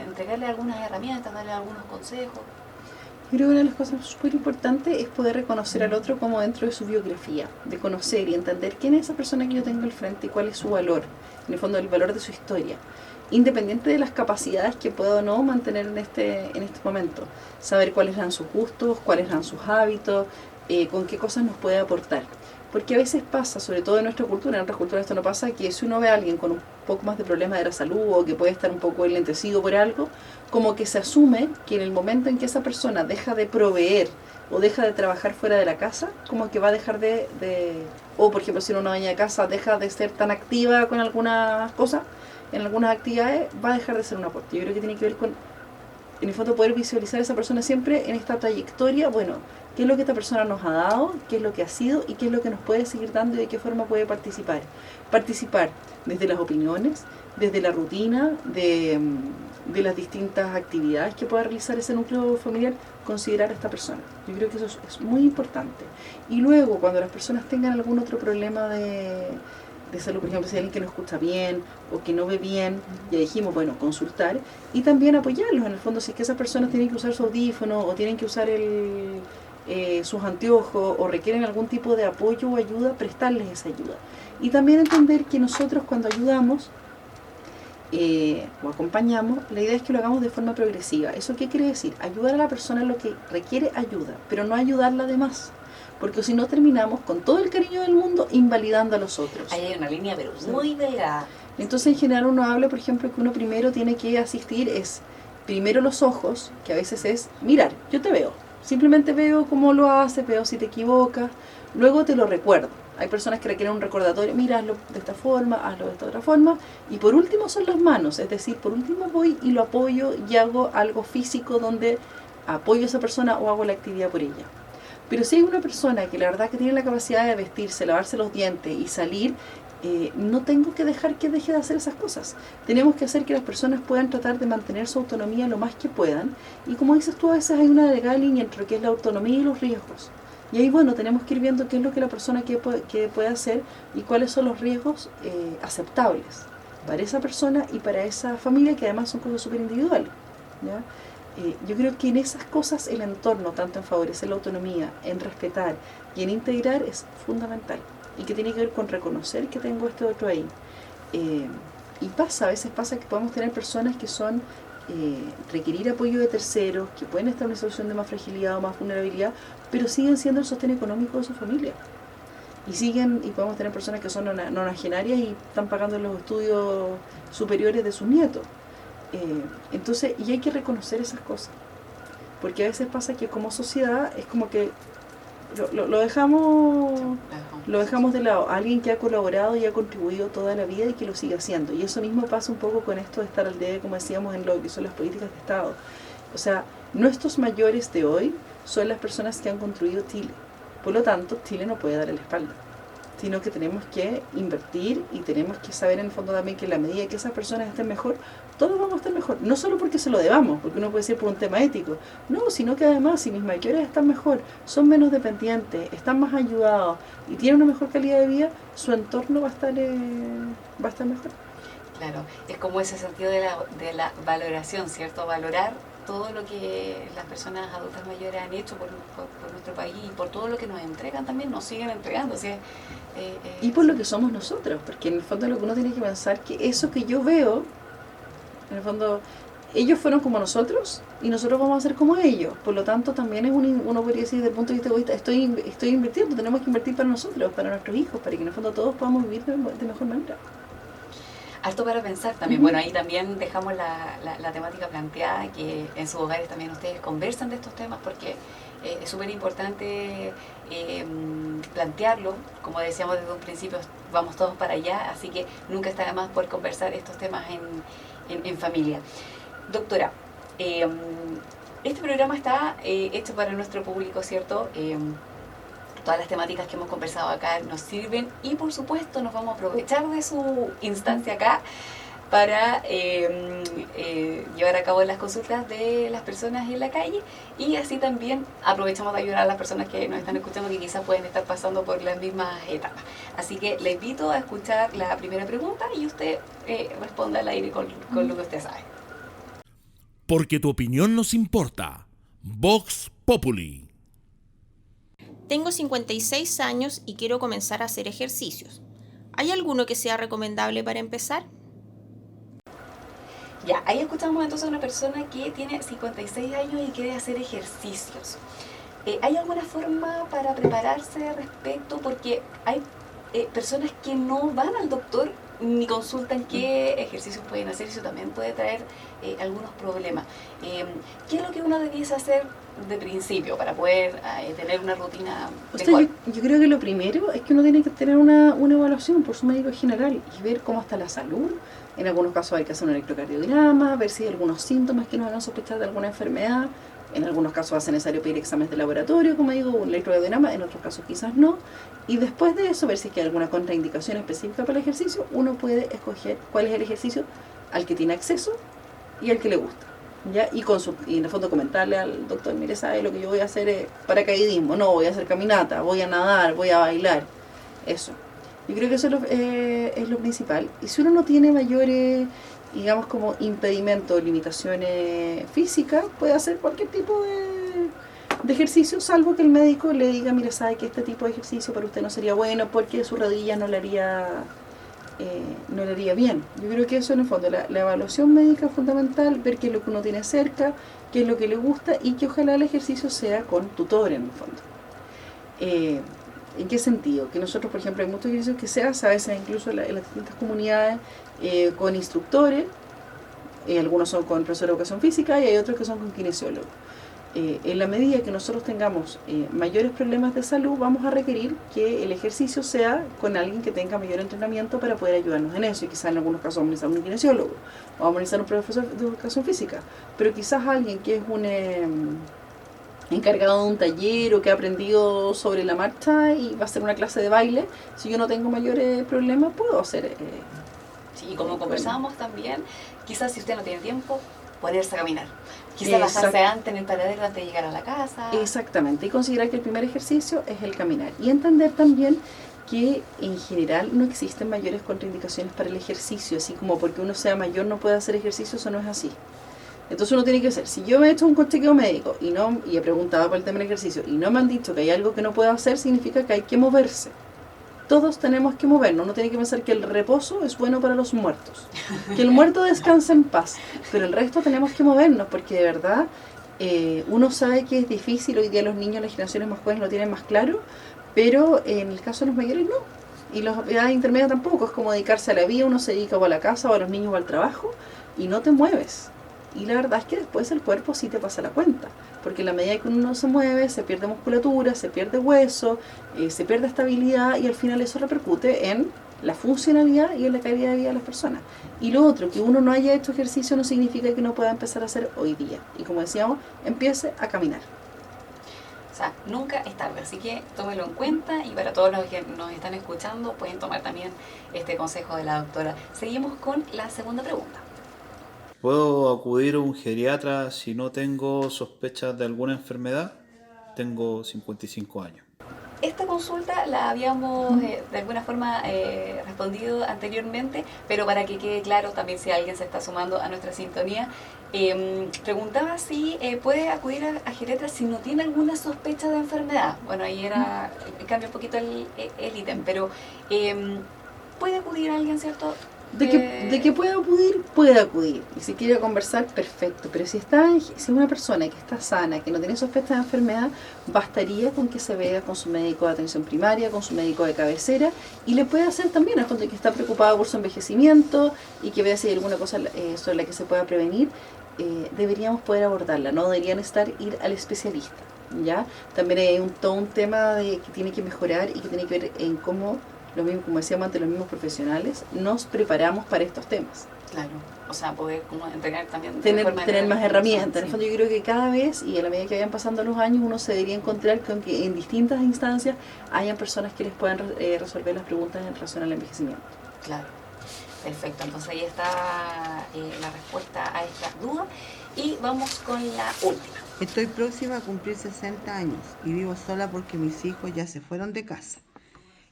[SPEAKER 2] entregarle algunas herramientas, darle algunos consejos.
[SPEAKER 4] Yo creo que una de las cosas súper importantes es poder reconocer al otro como dentro de su biografía, de conocer y entender quién es esa persona que yo tengo al frente y cuál es su valor, en el fondo el valor de su historia, independiente de las capacidades que pueda o no mantener en este momento. Saber cuáles eran sus gustos, cuáles eran sus hábitos, con qué cosas nos puede aportar. Porque a veces pasa, sobre todo en nuestra cultura, en otras culturas esto no pasa, que si uno ve a alguien con un poco más de problemas de la salud o que puede estar un poco enlentecido por algo, como que se asume que en el momento en que esa persona deja de proveer o deja de trabajar fuera de la casa, como que va a dejar o por ejemplo si una dueña de casa deja de ser tan activa con algunas cosas, en algunas actividades, va a dejar de ser un aporte. Yo creo que tiene que ver con, en el fondo, poder visualizar a esa persona siempre en esta trayectoria, bueno, qué es lo que esta persona nos ha dado, qué es lo que ha sido y qué es lo que nos puede seguir dando y de qué forma puede participar. Participar desde las opiniones, desde la rutina, de las distintas actividades que pueda realizar ese núcleo familiar, considerar a esta persona. Yo creo que eso es muy importante. Y luego, cuando las personas tengan algún otro problema de salud, por ejemplo, si hay alguien que no escucha bien o que no ve bien, ya dijimos, bueno, consultar y también apoyarlos. En el fondo, si es que esas personas tienen que usar su audífono o tienen que usar sus anteojos o requieren algún tipo de apoyo o ayuda, prestarles esa ayuda. Y también entender que nosotros cuando ayudamos o acompañamos, la idea es que lo hagamos de forma progresiva. ¿Eso qué quiere decir? Ayudar a la persona en lo que requiere ayuda, pero no ayudarla de más. Porque si no terminamos con todo el cariño del mundo invalidando a los otros.
[SPEAKER 2] Ahí hay una línea pero muy delgada.
[SPEAKER 4] Entonces en general uno habla, por ejemplo, que uno primero tiene que asistir es primero los ojos, que a veces es mirar, yo te veo. Simplemente veo cómo lo haces, veo si te equivocas, luego te lo recuerdo. Hay personas que requieren un recordatorio, mira, hazlo de esta forma, hazlo de esta otra forma. Y por último son las manos, es decir, por último voy y lo apoyo y hago algo físico donde apoyo a esa persona o hago la actividad por ella. Pero si hay una persona que la verdad que tiene la capacidad de vestirse, lavarse los dientes y salir, no tengo que dejar que deje de hacer esas cosas. Tenemos que hacer que las personas puedan tratar de mantener su autonomía lo más que puedan. Y como dices tú, a veces hay una delgada línea entre lo que es la autonomía y los riesgos. Y ahí, bueno, tenemos que ir viendo qué es lo que la persona que puede hacer y cuáles son los riesgos aceptables para esa persona y para esa familia, que además son cosas súper individuales, ¿ya? Yo creo que en esas cosas el entorno, tanto en favorecer la autonomía, en respetar y en integrar, es fundamental. Y que tiene que ver con reconocer que tengo este otro ahí. Y a veces pasa que podemos tener personas que son requerir apoyo de terceros, que pueden estar en una situación de más fragilidad o más vulnerabilidad, pero siguen siendo el sostén económico de su familia. Y podemos tener personas que son nonagenarias y están pagando los estudios superiores de sus nietos. Entonces, y hay que reconocer esas cosas, porque a veces pasa que como sociedad es como que lo dejamos de lado. Alguien que ha colaborado y ha contribuido toda la vida y que lo sigue haciendo, y eso mismo pasa un poco con esto de estar al debe, como decíamos, en lo que son las políticas de Estado. O sea, nuestros mayores de hoy son las personas que han construido Chile, por lo tanto Chile no puede darle la espalda, sino que tenemos que invertir y tenemos que saber en el fondo también que en la medida que esas personas estén mejor, todos vamos a estar mejor. No solo porque se lo debamos, porque uno puede decir por un tema ético, no, sino que además si mis mayores están mejor, son menos dependientes, están más ayudados y tienen una mejor calidad de vida, su entorno va a estar mejor.
[SPEAKER 2] Claro, es como ese sentido de la valoración, ¿cierto? Valorar todo lo que las personas adultas mayores han hecho por nuestro país y por todo lo que nos entregan también, nos siguen entregando. O sea,
[SPEAKER 4] y por lo que somos nosotros, porque en el fondo lo que uno tiene que pensar que eso que yo veo, en el fondo ellos fueron como nosotros y nosotros vamos a ser como ellos. Por lo tanto también es uno podría decir desde el punto de vista egoísta, estoy invirtiendo, tenemos que invertir para nosotros, para nuestros hijos, para que en el fondo todos podamos vivir de mejor manera.
[SPEAKER 2] Harto para pensar también. Bueno, ahí también dejamos la temática planteada, que en sus hogares también ustedes conversan de estos temas, porque es súper importante plantearlo. Como decíamos desde un principio, vamos todos para allá, así que nunca está de más poder conversar estos temas en familia. Doctora, este programa está hecho para nuestro público, ¿cierto? Todas las temáticas que hemos conversado acá nos sirven y por supuesto nos vamos a aprovechar de su instancia acá para llevar a cabo las consultas de las personas en la calle, y así también aprovechamos de ayudar a las personas que nos están escuchando que quizás pueden estar pasando por las mismas etapas. Así que le invito a escuchar la primera pregunta y usted responda al aire con lo que usted sabe.
[SPEAKER 1] Porque tu opinión nos importa. Vox Populi.
[SPEAKER 5] Tengo 56 años y quiero comenzar a hacer ejercicios. ¿Hay alguno que sea recomendable para empezar?
[SPEAKER 2] Ya, ahí escuchamos entonces a una persona que tiene 56 años y quiere hacer ejercicios. ¿Hay alguna forma para prepararse al respecto? Porque hay personas que no van al doctor ni consultan qué ejercicios pueden hacer, y eso también puede traer algunos problemas. ¿Qué es lo que uno debiese hacer de principio para poder tener una rutina mejor?
[SPEAKER 4] Yo creo que lo primero es que uno tiene que tener una evaluación por su médico general y ver cómo está la salud. En algunos casos hay que hacer un electrocardiograma, ver si hay algunos síntomas que nos hagan sospechar de alguna enfermedad. En algunos casos va a ser necesario pedir exámenes de laboratorio, como digo, un electrocardiograma, en otros casos quizás no. Y después de eso, ver si hay alguna contraindicación específica para el ejercicio, uno puede escoger cuál es el ejercicio al que tiene acceso y al que le gusta. ¿Ya? Y en el fondo comentarle al doctor, mire, sabe, lo que yo voy a hacer es paracaidismo, no, voy a hacer caminata, voy a nadar, voy a bailar, eso. Yo creo que eso es lo principal. Y si uno no tiene mayores, digamos, como impedimentos, limitaciones físicas, puede hacer cualquier tipo de ejercicio, salvo que el médico le diga, mire, sabe que este tipo de ejercicio para usted no sería bueno porque su rodilla no le haría bien. Yo creo que eso en el fondo, la evaluación médica es fundamental, ver qué es lo que uno tiene cerca, qué es lo que le gusta y que ojalá el ejercicio sea con tutor en el fondo. ¿En qué sentido? Que nosotros, por ejemplo, hay muchos ejercicios que se hacen, a veces incluso en las distintas comunidades, con instructores, algunos son con profesor de educación física y hay otros que son con kinesiólogos. En la medida que nosotros tengamos mayores problemas de salud, vamos a requerir que el ejercicio sea con alguien que tenga mayor entrenamiento para poder ayudarnos en eso. Y quizás en algunos casos vamos a necesitar un kinesiólogo o vamos a necesitar un profesor de educación física. Pero quizás alguien que es un encargado de un taller o que ha aprendido sobre la marcha y va a hacer una clase de baile, si yo no tengo mayores problemas, puedo hacer...
[SPEAKER 2] Sí, y como conversábamos también, quizás si usted no tiene tiempo, ponerse a caminar. Quizás bajarse antes en el paradero antes de llegar a la casa.
[SPEAKER 4] Exactamente, y considerar que el primer ejercicio es el caminar. Y entender también que en general no existen mayores contraindicaciones para el ejercicio, así como porque uno sea mayor no puede hacer ejercicio, eso no es así. Entonces uno tiene que hacer, si yo me he hecho un chequeo médico y he preguntado por el tema del ejercicio y no me han dicho que hay algo que no puedo hacer, significa que hay que moverse. Todos tenemos que movernos, uno tiene que pensar que el reposo es bueno para los muertos, que el muerto descanse en paz, pero el resto tenemos que movernos porque de verdad uno sabe que es difícil, hoy día los niños, las generaciones más jóvenes lo tienen más claro, pero en el caso de los mayores no, y los edades intermedias tampoco, es como dedicarse a la vida, uno se dedica o a la casa o a los niños o al trabajo y no te mueves. Y la verdad es que después el cuerpo sí te pasa la cuenta, porque en la medida que uno se mueve, se pierde musculatura, se pierde hueso, se pierde estabilidad y al final eso repercute en la funcionalidad y en la calidad de vida de las personas. Y lo otro, que uno no haya hecho ejercicio no significa que no pueda empezar a hacer hoy día. Y como decíamos, empiece a caminar.
[SPEAKER 2] O sea, nunca es tarde, así que tómelo en cuenta y para todos los que nos están escuchando pueden tomar también este consejo de la doctora. Seguimos con la segunda pregunta.
[SPEAKER 6] ¿Puedo acudir a un geriatra si no tengo sospechas de alguna enfermedad? Tengo 55 años.
[SPEAKER 2] Esta consulta la habíamos de alguna forma respondido anteriormente, pero para que quede claro también si alguien se está sumando a nuestra sintonía, preguntaba si puede acudir a geriatra si no tiene alguna sospecha de enfermedad. Bueno, ahí cambia un poquito el ítem, pero puede acudir a alguien, ¿cierto?
[SPEAKER 4] De que puede acudir. Y si quiere conversar, perfecto. Pero si es una persona que está sana, que no tiene sospecha de enfermedad, bastaría con que se vea con su médico de atención primaria, con su médico de cabecera, y le puede hacer también a gente que está preocupada por su envejecimiento y que vea si hay alguna cosa sobre la que se pueda prevenir, deberíamos poder abordarla. No deberían ir al especialista. ¿Ya? También hay todo un tema que tiene que mejorar y que tiene que ver en cómo, lo mismo, como decíamos antes, los mismos profesionales nos preparamos para estos temas.
[SPEAKER 2] Claro, o sea, poder como entrenar también.
[SPEAKER 4] Tener más herramientas. Sí. En el fondo yo creo que cada vez, y a la medida que vayan pasando los años, uno se debería encontrar con que en distintas instancias hayan personas que les puedan resolver las preguntas en relación al envejecimiento.
[SPEAKER 2] Claro, perfecto. Entonces ahí está la respuesta a esta duda. Y vamos con la última.
[SPEAKER 7] Estoy próxima a cumplir 60 años y vivo sola porque mis hijos ya se fueron de casa.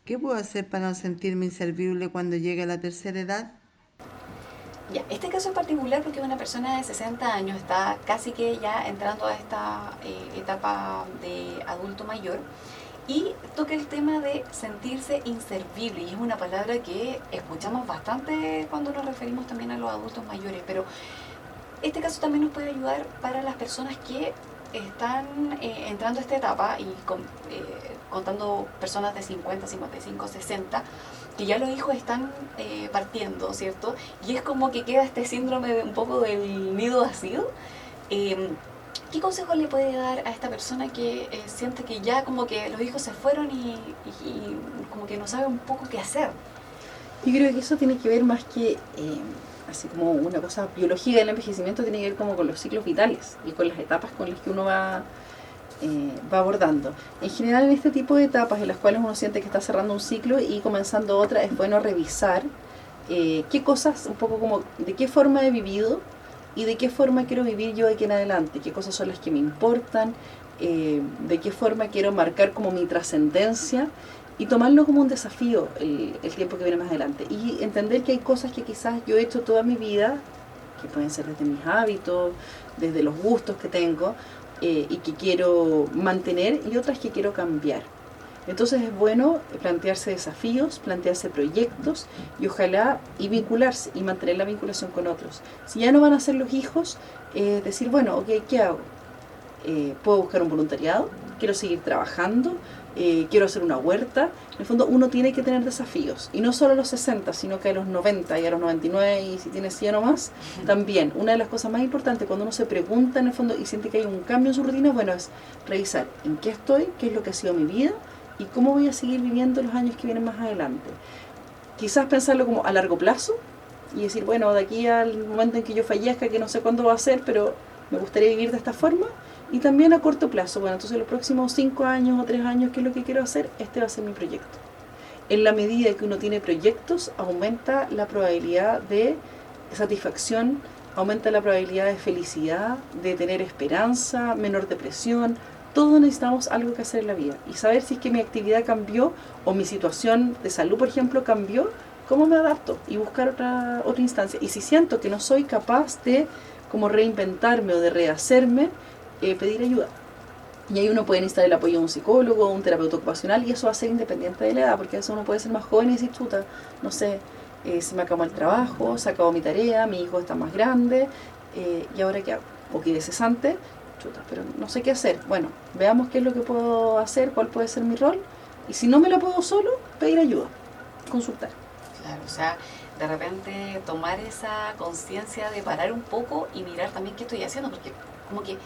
[SPEAKER 7] ¿Qué puedo hacer para no sentirme inservible cuando llegue a la tercera edad?
[SPEAKER 2] Ya, este caso es particular porque una persona de 60 años está casi que ya entrando a esta etapa de adulto mayor y toca el tema de sentirse inservible, y es una palabra que escuchamos bastante cuando nos referimos también a los adultos mayores, pero este caso también nos puede ayudar para las personas que están entrando a esta etapa y contando personas de 50, 55, 60, que ya los hijos están partiendo, ¿cierto? Y es como que queda este síndrome de un poco del nido vacío. ¿Qué consejo le puede dar a esta persona que siente que ya como que los hijos se fueron y como que no sabe un poco qué hacer?
[SPEAKER 4] Yo creo que eso tiene que ver más que... así como una cosa biológica del envejecimiento, tiene que ver como con los ciclos vitales y con las etapas con las que uno va abordando. En general, en este tipo de etapas en las cuales uno siente que está cerrando un ciclo y comenzando otra, es bueno revisar qué cosas, un poco como de qué forma he vivido y de qué forma quiero vivir yo de aquí en adelante, qué cosas son las que me importan, de qué forma quiero marcar como mi trascendencia y tomarlo como un desafío el tiempo que viene más adelante. Y entender que hay cosas que quizás yo he hecho toda mi vida, que pueden ser desde mis hábitos, desde los gustos que tengo, y que quiero mantener, y otras que quiero cambiar. Entonces es bueno plantearse desafíos, plantearse proyectos y ojalá y vincularse y mantener la vinculación con otros. Si ya no van a ser los hijos, decir, bueno, ok, ¿qué hago? Puedo buscar un voluntariado, quiero seguir trabajando, quiero hacer una huerta. En el fondo uno tiene que tener desafíos, y no solo a los 60, sino que a los 90 y a los 99, y si tienes 100 o más, también. Una de las cosas más importantes cuando uno se pregunta en el fondo y siente que hay un cambio en su rutina, bueno, es revisar en qué estoy, qué es lo que ha sido mi vida, y cómo voy a seguir viviendo los años que vienen más adelante. Quizás pensarlo como a largo plazo, y decir, bueno, de aquí al momento en que yo fallezca, que no sé cuándo va a ser, pero me gustaría vivir de esta forma. Y también a corto plazo, bueno, entonces los próximos 5 años o 3 años, ¿qué es lo que quiero hacer? Este va a ser mi proyecto. En la medida que uno tiene proyectos, aumenta la probabilidad de satisfacción, aumenta la probabilidad de felicidad, de tener esperanza, menor depresión. Todos necesitamos algo que hacer en la vida. Y saber si es que mi actividad cambió o mi situación de salud, por ejemplo, cambió, ¿cómo me adapto? Y buscar otra instancia. Y si siento que no soy capaz de como reinventarme o de rehacerme, pedir ayuda. Y ahí uno puede necesitar el apoyo de un psicólogo o un terapeuta ocupacional, y eso va a ser independiente de la edad, porque a veces uno puede ser más joven y decir, chuta, no sé, se me acabó el trabajo, se acabó mi tarea, mi hijo está más grande, ¿y ahora qué hago? O quedé cesante, chuta, pero no sé qué hacer. Bueno, veamos qué es lo que puedo hacer, cuál puede ser mi rol, y si no me la puedo solo, pedir ayuda, consultar.
[SPEAKER 2] Claro, o sea, de repente tomar esa conciencia de parar un poco y mirar también qué estoy haciendo, porque como que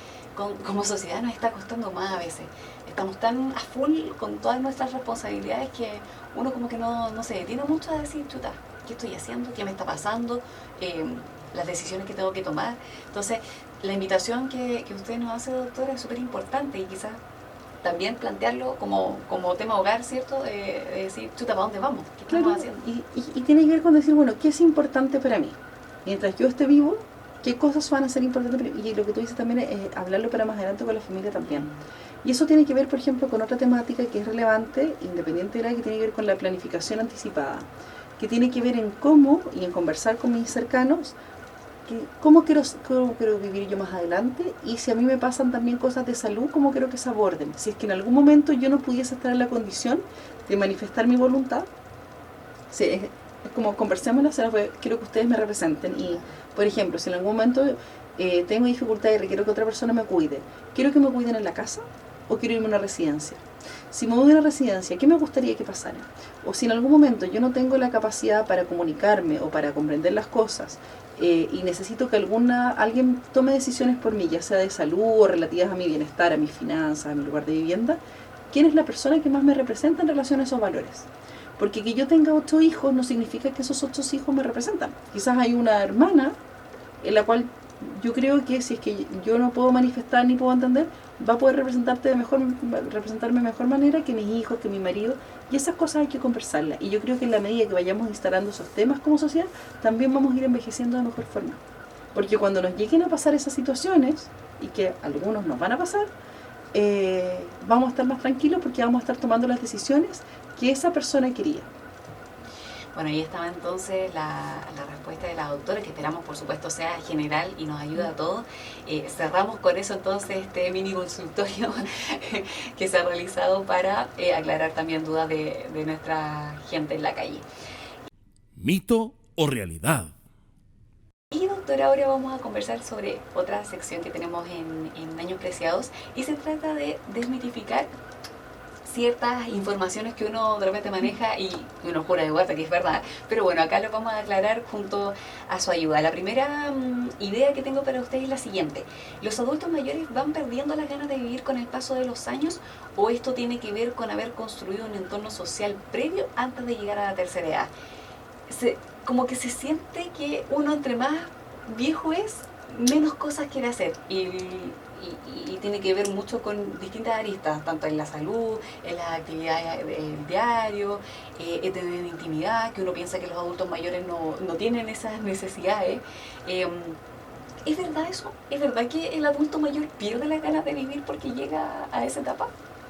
[SPEAKER 2] como sociedad nos está costando más a veces. Estamos tan a full con todas nuestras responsabilidades que uno como que no se detiene mucho a decir, chuta, ¿qué estoy haciendo? ¿Qué me está pasando? Las decisiones que tengo que tomar. Entonces, la invitación que usted nos hace, doctora, es súper importante, y quizás también plantearlo como tema hogar, ¿cierto? De decir, chuta, ¿para dónde vamos? ¿Qué estamos haciendo?
[SPEAKER 4] Y tiene que ver con decir, bueno, ¿qué es importante para mí? Mientras yo esté vivo, ¿qué cosas van a ser importantes para mí? Y lo que tú dices también es hablarlo para más adelante con la familia también. Y eso tiene que ver, por ejemplo, con otra temática que es relevante, independiente de la que tiene que ver con la planificación anticipada, que tiene que ver en cómo, y en conversar con mis cercanos, cómo quiero vivir yo más adelante, y si a mí me pasan también cosas de salud, cómo quiero que se aborden. Si es que en algún momento yo no pudiese estar en la condición de manifestar mi voluntad, sí, es como conversémoslo, quiero que ustedes me representen. Y, por ejemplo, si en algún momento tengo dificultades y requiero que otra persona me cuide, ¿quiero que me cuiden en la casa o quiero irme a una residencia? Si me voy a una residencia, ¿qué me gustaría que pasara? O si en algún momento yo no tengo la capacidad para comunicarme o para comprender las cosas, y necesito que alguien tome decisiones por mí, ya sea de salud o relativas a mi bienestar, a mis finanzas, a mi lugar de vivienda, ¿quién es la persona que más me representa en relación a esos valores? Porque que yo tenga 8 hijos no significa que esos 8 hijos me representan. Quizás hay una hermana en la cual yo creo que si es que yo no puedo manifestar ni puedo entender, va a poder representarme de mejor manera que mis hijos, que mi marido, y esas cosas hay que conversarlas. Y yo creo que en la medida que vayamos instalando esos temas como sociedad, también vamos a ir envejeciendo de mejor forma. Porque cuando nos lleguen a pasar esas situaciones, y que algunos nos van a pasar, vamos a estar más tranquilos porque vamos a estar tomando las decisiones que esa persona quería.
[SPEAKER 2] Bueno, ahí estaba entonces la respuesta de la doctora, que esperamos por supuesto sea general y nos ayuda a todos. Cerramos con eso entonces este mini consultorio que se ha realizado para aclarar también dudas de nuestra gente en la calle.
[SPEAKER 1] ¿Mito o realidad?
[SPEAKER 2] Y doctora, ahora vamos a conversar sobre otra sección que tenemos en Años Preciados, y se trata de desmitificar ciertas informaciones que uno de repente maneja y uno jura de guata que es verdad, pero bueno, acá lo vamos a aclarar junto a su ayuda. La primera idea que tengo para ustedes es la siguiente: ¿los adultos mayores van perdiendo las ganas de vivir con el paso de los años, o esto tiene que ver con haber construido un entorno social previo antes de llegar a la tercera edad? Como que se siente que uno entre más viejo es, menos cosas quiere hacer, y tiene que ver mucho con distintas aristas, tanto en la salud, en las actividades del diario, en tener intimidad, que uno piensa que los adultos mayores no tienen esas necesidades. ¿Es verdad eso? ¿Es verdad que el adulto mayor pierde las ganas de vivir porque llega a esa etapa?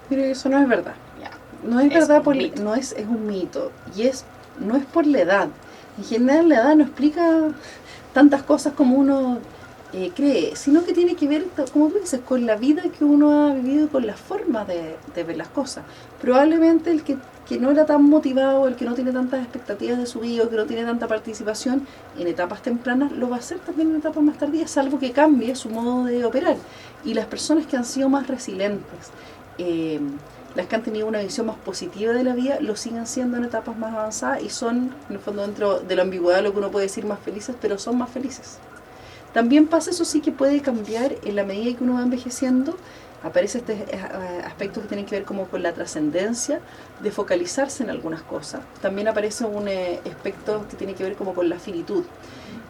[SPEAKER 4] Mire, eso no es verdad.
[SPEAKER 2] Ya.
[SPEAKER 4] No es
[SPEAKER 2] Es
[SPEAKER 4] verdad,
[SPEAKER 2] un mito.
[SPEAKER 4] no es un mito. Y no es por la edad. En general la edad no explica tantas cosas como uno cree, sino que tiene que ver, como tú dices, con la vida que uno ha vivido, con la forma de ver las cosas. Probablemente el que no era tan motivado, el que no tiene tantas expectativas de su vida, que no tiene tanta participación en etapas tempranas, lo va a hacer también en etapas más tardías, salvo que cambie su modo de operar. Y las personas que han sido más resilientes, las que han tenido una visión más positiva de la vida, lo siguen siendo en etapas más avanzadas y son, en el fondo, dentro de la ambigüedad, lo que uno puede decir más felices, pero son más felices. También pasa, eso sí, que puede cambiar en la medida que uno va envejeciendo. Aparecen aspectos que tienen que ver como con la trascendencia, de focalizarse en algunas cosas. También aparece un aspecto que tiene que ver como con la finitud.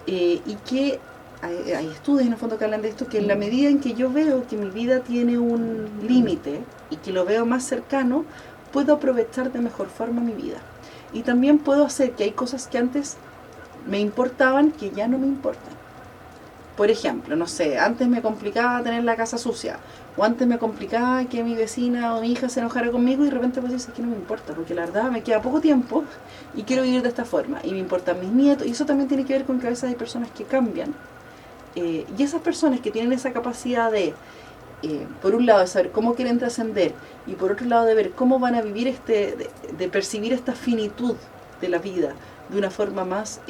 [SPEAKER 4] Y que hay estudios en el fondo que hablan de esto, que en la medida en que yo veo que mi vida tiene un límite y que lo veo más cercano, puedo aprovechar de mejor forma mi vida. Y también puedo hacer que hay cosas que antes me importaban que ya no me importan. Por ejemplo, no sé, antes me complicaba tener la casa sucia, o antes me complicaba que mi vecina o mi hija se enojara conmigo, y de repente pues dices que no me importa, porque la verdad me queda poco tiempo y quiero vivir de esta forma, y me importan mis nietos, y eso también tiene que ver con que a veces hay personas que cambian, y esas personas que tienen esa capacidad de, por un lado, de saber cómo quieren trascender, y por otro lado de ver cómo van a vivir de percibir esta finitud de la vida de una forma más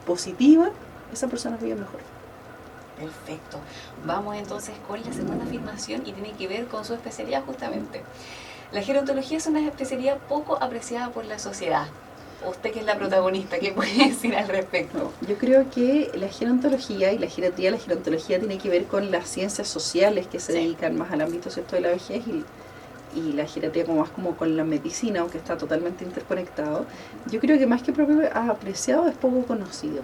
[SPEAKER 4] positiva, esas personas viven mejor.
[SPEAKER 2] Perfecto. Vamos entonces con la segunda afirmación y tiene que ver con su especialidad justamente. La gerontología es una especialidad poco apreciada por la sociedad. Usted que es la protagonista, ¿qué puede decir al respecto?
[SPEAKER 4] Yo creo que la gerontología y la gerontología tiene que ver con las ciencias sociales que se dedican más al ámbito, ¿cierto?, de la vejez, y la geriatría como más como con la medicina, aunque está totalmente interconectado. Yo creo que más que propio apreciado, es poco conocido.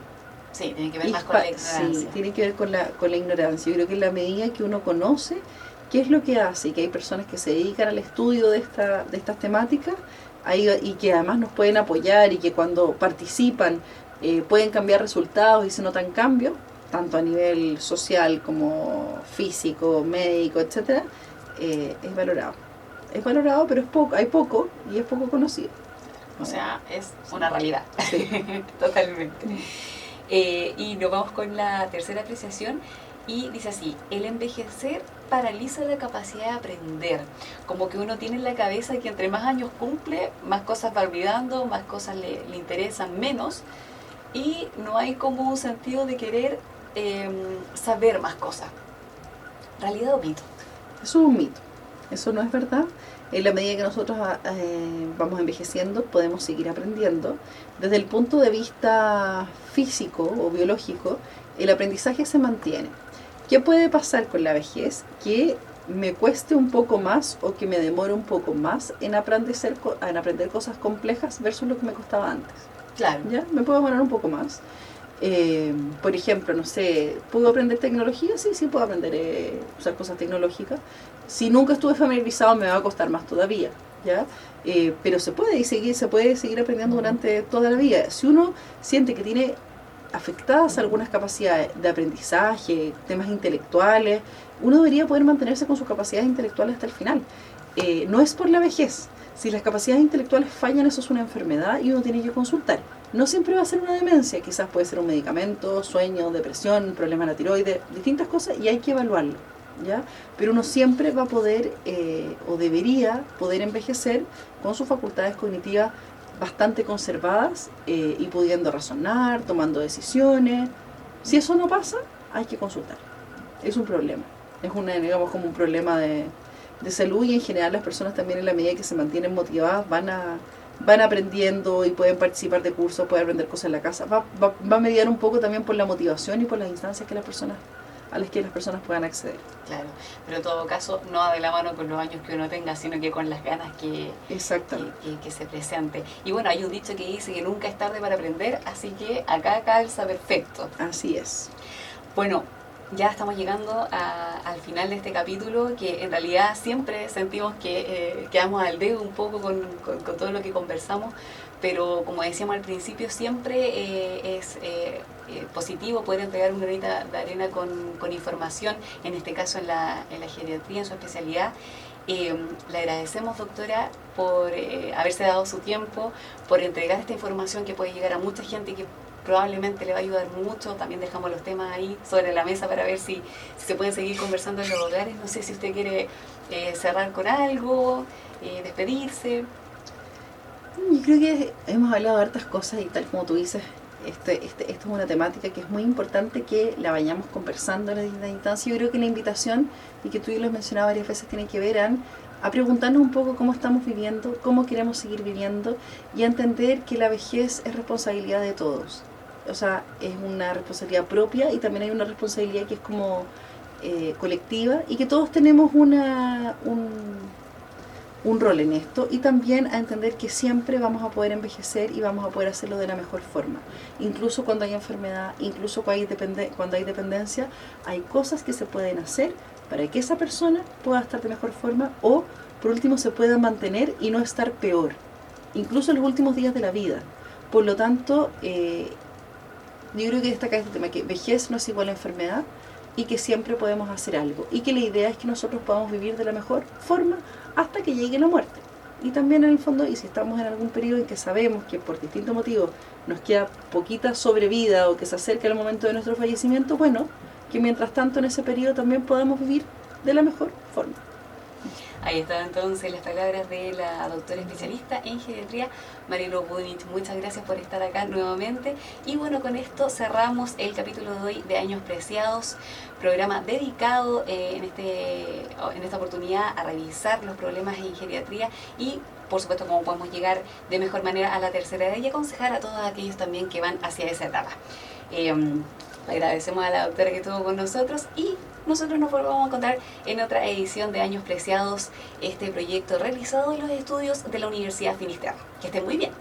[SPEAKER 2] Sí, tiene que ver más con la ignorancia.
[SPEAKER 4] Sí, tiene que ver con la ignorancia. Yo creo que en la medida que uno conoce qué es lo que hace, y que hay personas que se dedican al estudio de estas temáticas, y que además nos pueden apoyar, y que cuando participan pueden cambiar resultados y se notan cambios, tanto a nivel social como físico, médico, etcétera, es valorado. Es valorado, pero hay poco y es poco conocido.
[SPEAKER 2] O sea, es una realidad.
[SPEAKER 4] Sí.
[SPEAKER 2] Totalmente. Y nos vamos con la tercera apreciación y dice así: el envejecer paraliza la capacidad de aprender. Como que uno tiene en la cabeza que entre más años cumple, más cosas va olvidando, más cosas le interesan menos, y no hay como un sentido de querer saber más cosas. ¿Realidad o mito?
[SPEAKER 4] Eso es un mito. Eso no es verdad. En la medida que nosotros vamos envejeciendo, podemos seguir aprendiendo. Desde el punto de vista físico o biológico, el aprendizaje se mantiene. ¿Qué puede pasar con la vejez? Que me cueste un poco más o que me demore un poco más en aprender cosas complejas versus lo que me costaba antes.
[SPEAKER 2] Claro.
[SPEAKER 4] ¿Ya? Me puedo demorar un poco más. Por ejemplo, no sé, ¿puedo aprender tecnología? Sí, puedo aprender usar cosas tecnológicas. Si nunca estuve familiarizado, me va a costar más todavía, ¿ya? Pero se puede seguir aprendiendo durante toda la vida. Si uno siente que tiene afectadas algunas capacidades de aprendizaje, temas intelectuales, uno debería poder mantenerse con sus capacidades intelectuales hasta el final. No es por la vejez. Si las capacidades intelectuales fallan, eso es una enfermedad y uno tiene que consultar. No siempre va a ser una demencia, quizás puede ser un medicamento, sueño, depresión, problema de la tiroides, distintas cosas, y hay que evaluarlo, ¿ya? Pero uno siempre va a poder, o debería poder envejecer con sus facultades cognitivas bastante conservadas, y pudiendo razonar, tomando decisiones. Si eso no pasa, hay que consultar. Es un problema. Es digamos, como un problema de salud, y en general las personas también, en la medida que se mantienen motivadas, van aprendiendo y pueden participar de cursos, pueden aprender cosas en la casa. Va a mediar un poco también por la motivación y por las instancias a las que las personas puedan acceder.
[SPEAKER 2] Claro, pero en todo caso no va de la mano con los años que uno tenga, sino que con las ganas que se presente. Y bueno, hay un dicho que dice que nunca es tarde para aprender, así que acá calza perfecto.
[SPEAKER 4] Así es.
[SPEAKER 2] Bueno, ya estamos llegando al final de este capítulo, que en realidad siempre sentimos que quedamos al dedo un poco con todo lo que conversamos, pero como decíamos al principio, siempre es positivo, poder entregar un granito de arena con información, en este caso en la geriatría, en su especialidad. Le agradecemos, doctora, por haberse dado su tiempo, por entregar esta información que puede llegar a mucha gente y que probablemente le va a ayudar mucho. También dejamos los temas ahí sobre la mesa para ver si se pueden seguir conversando en los hogares. No sé si usted quiere cerrar con algo, despedirse.
[SPEAKER 4] Yo creo que hemos hablado de hartas cosas y tal como tú dices, esto es una temática que es muy importante que la vayamos conversando en las distintas instancias. Yo creo que la invitación, y que tú y lo has mencionado varias veces, tiene que ver a preguntarnos un poco cómo estamos viviendo, cómo queremos seguir viviendo, y a entender que la vejez es responsabilidad de todos. O sea, es una responsabilidad propia y también hay una responsabilidad que es como colectiva, y que todos tenemos un rol en esto, y también a entender que siempre vamos a poder envejecer y vamos a poder hacerlo de la mejor forma. Incluso cuando hay enfermedad, incluso cuando hay dependencia, hay cosas que se pueden hacer para que esa persona pueda estar de mejor forma, o por último se pueda mantener y no estar peor, incluso en los últimos días de la vida. Por lo tanto, yo creo que destaca este tema, que vejez no es igual a enfermedad, y que siempre podemos hacer algo, y que la idea es que nosotros podamos vivir de la mejor forma hasta que llegue la muerte. Y también en el fondo, y si estamos en algún periodo en que sabemos que por distintos motivos nos queda poquita sobrevida o que se acerca el momento de nuestro fallecimiento, bueno, que mientras tanto en ese periodo también podamos vivir de la mejor forma.
[SPEAKER 2] Ahí están entonces las palabras de la doctora especialista en geriatría, Marilu Budinich. Muchas gracias por estar acá nuevamente. Y bueno, con esto cerramos el capítulo de hoy de Años Preciados, programa dedicado en esta oportunidad a revisar los problemas en geriatría y, por supuesto, cómo podemos llegar de mejor manera a la tercera edad y aconsejar a todos aquellos también que van hacia esa etapa. Agradecemos a la doctora que estuvo con nosotros y nosotros nos volvamos a encontrar en otra edición de Años Preciados, este proyecto realizado en los estudios de la Universidad Finisterre. Que estén muy bien.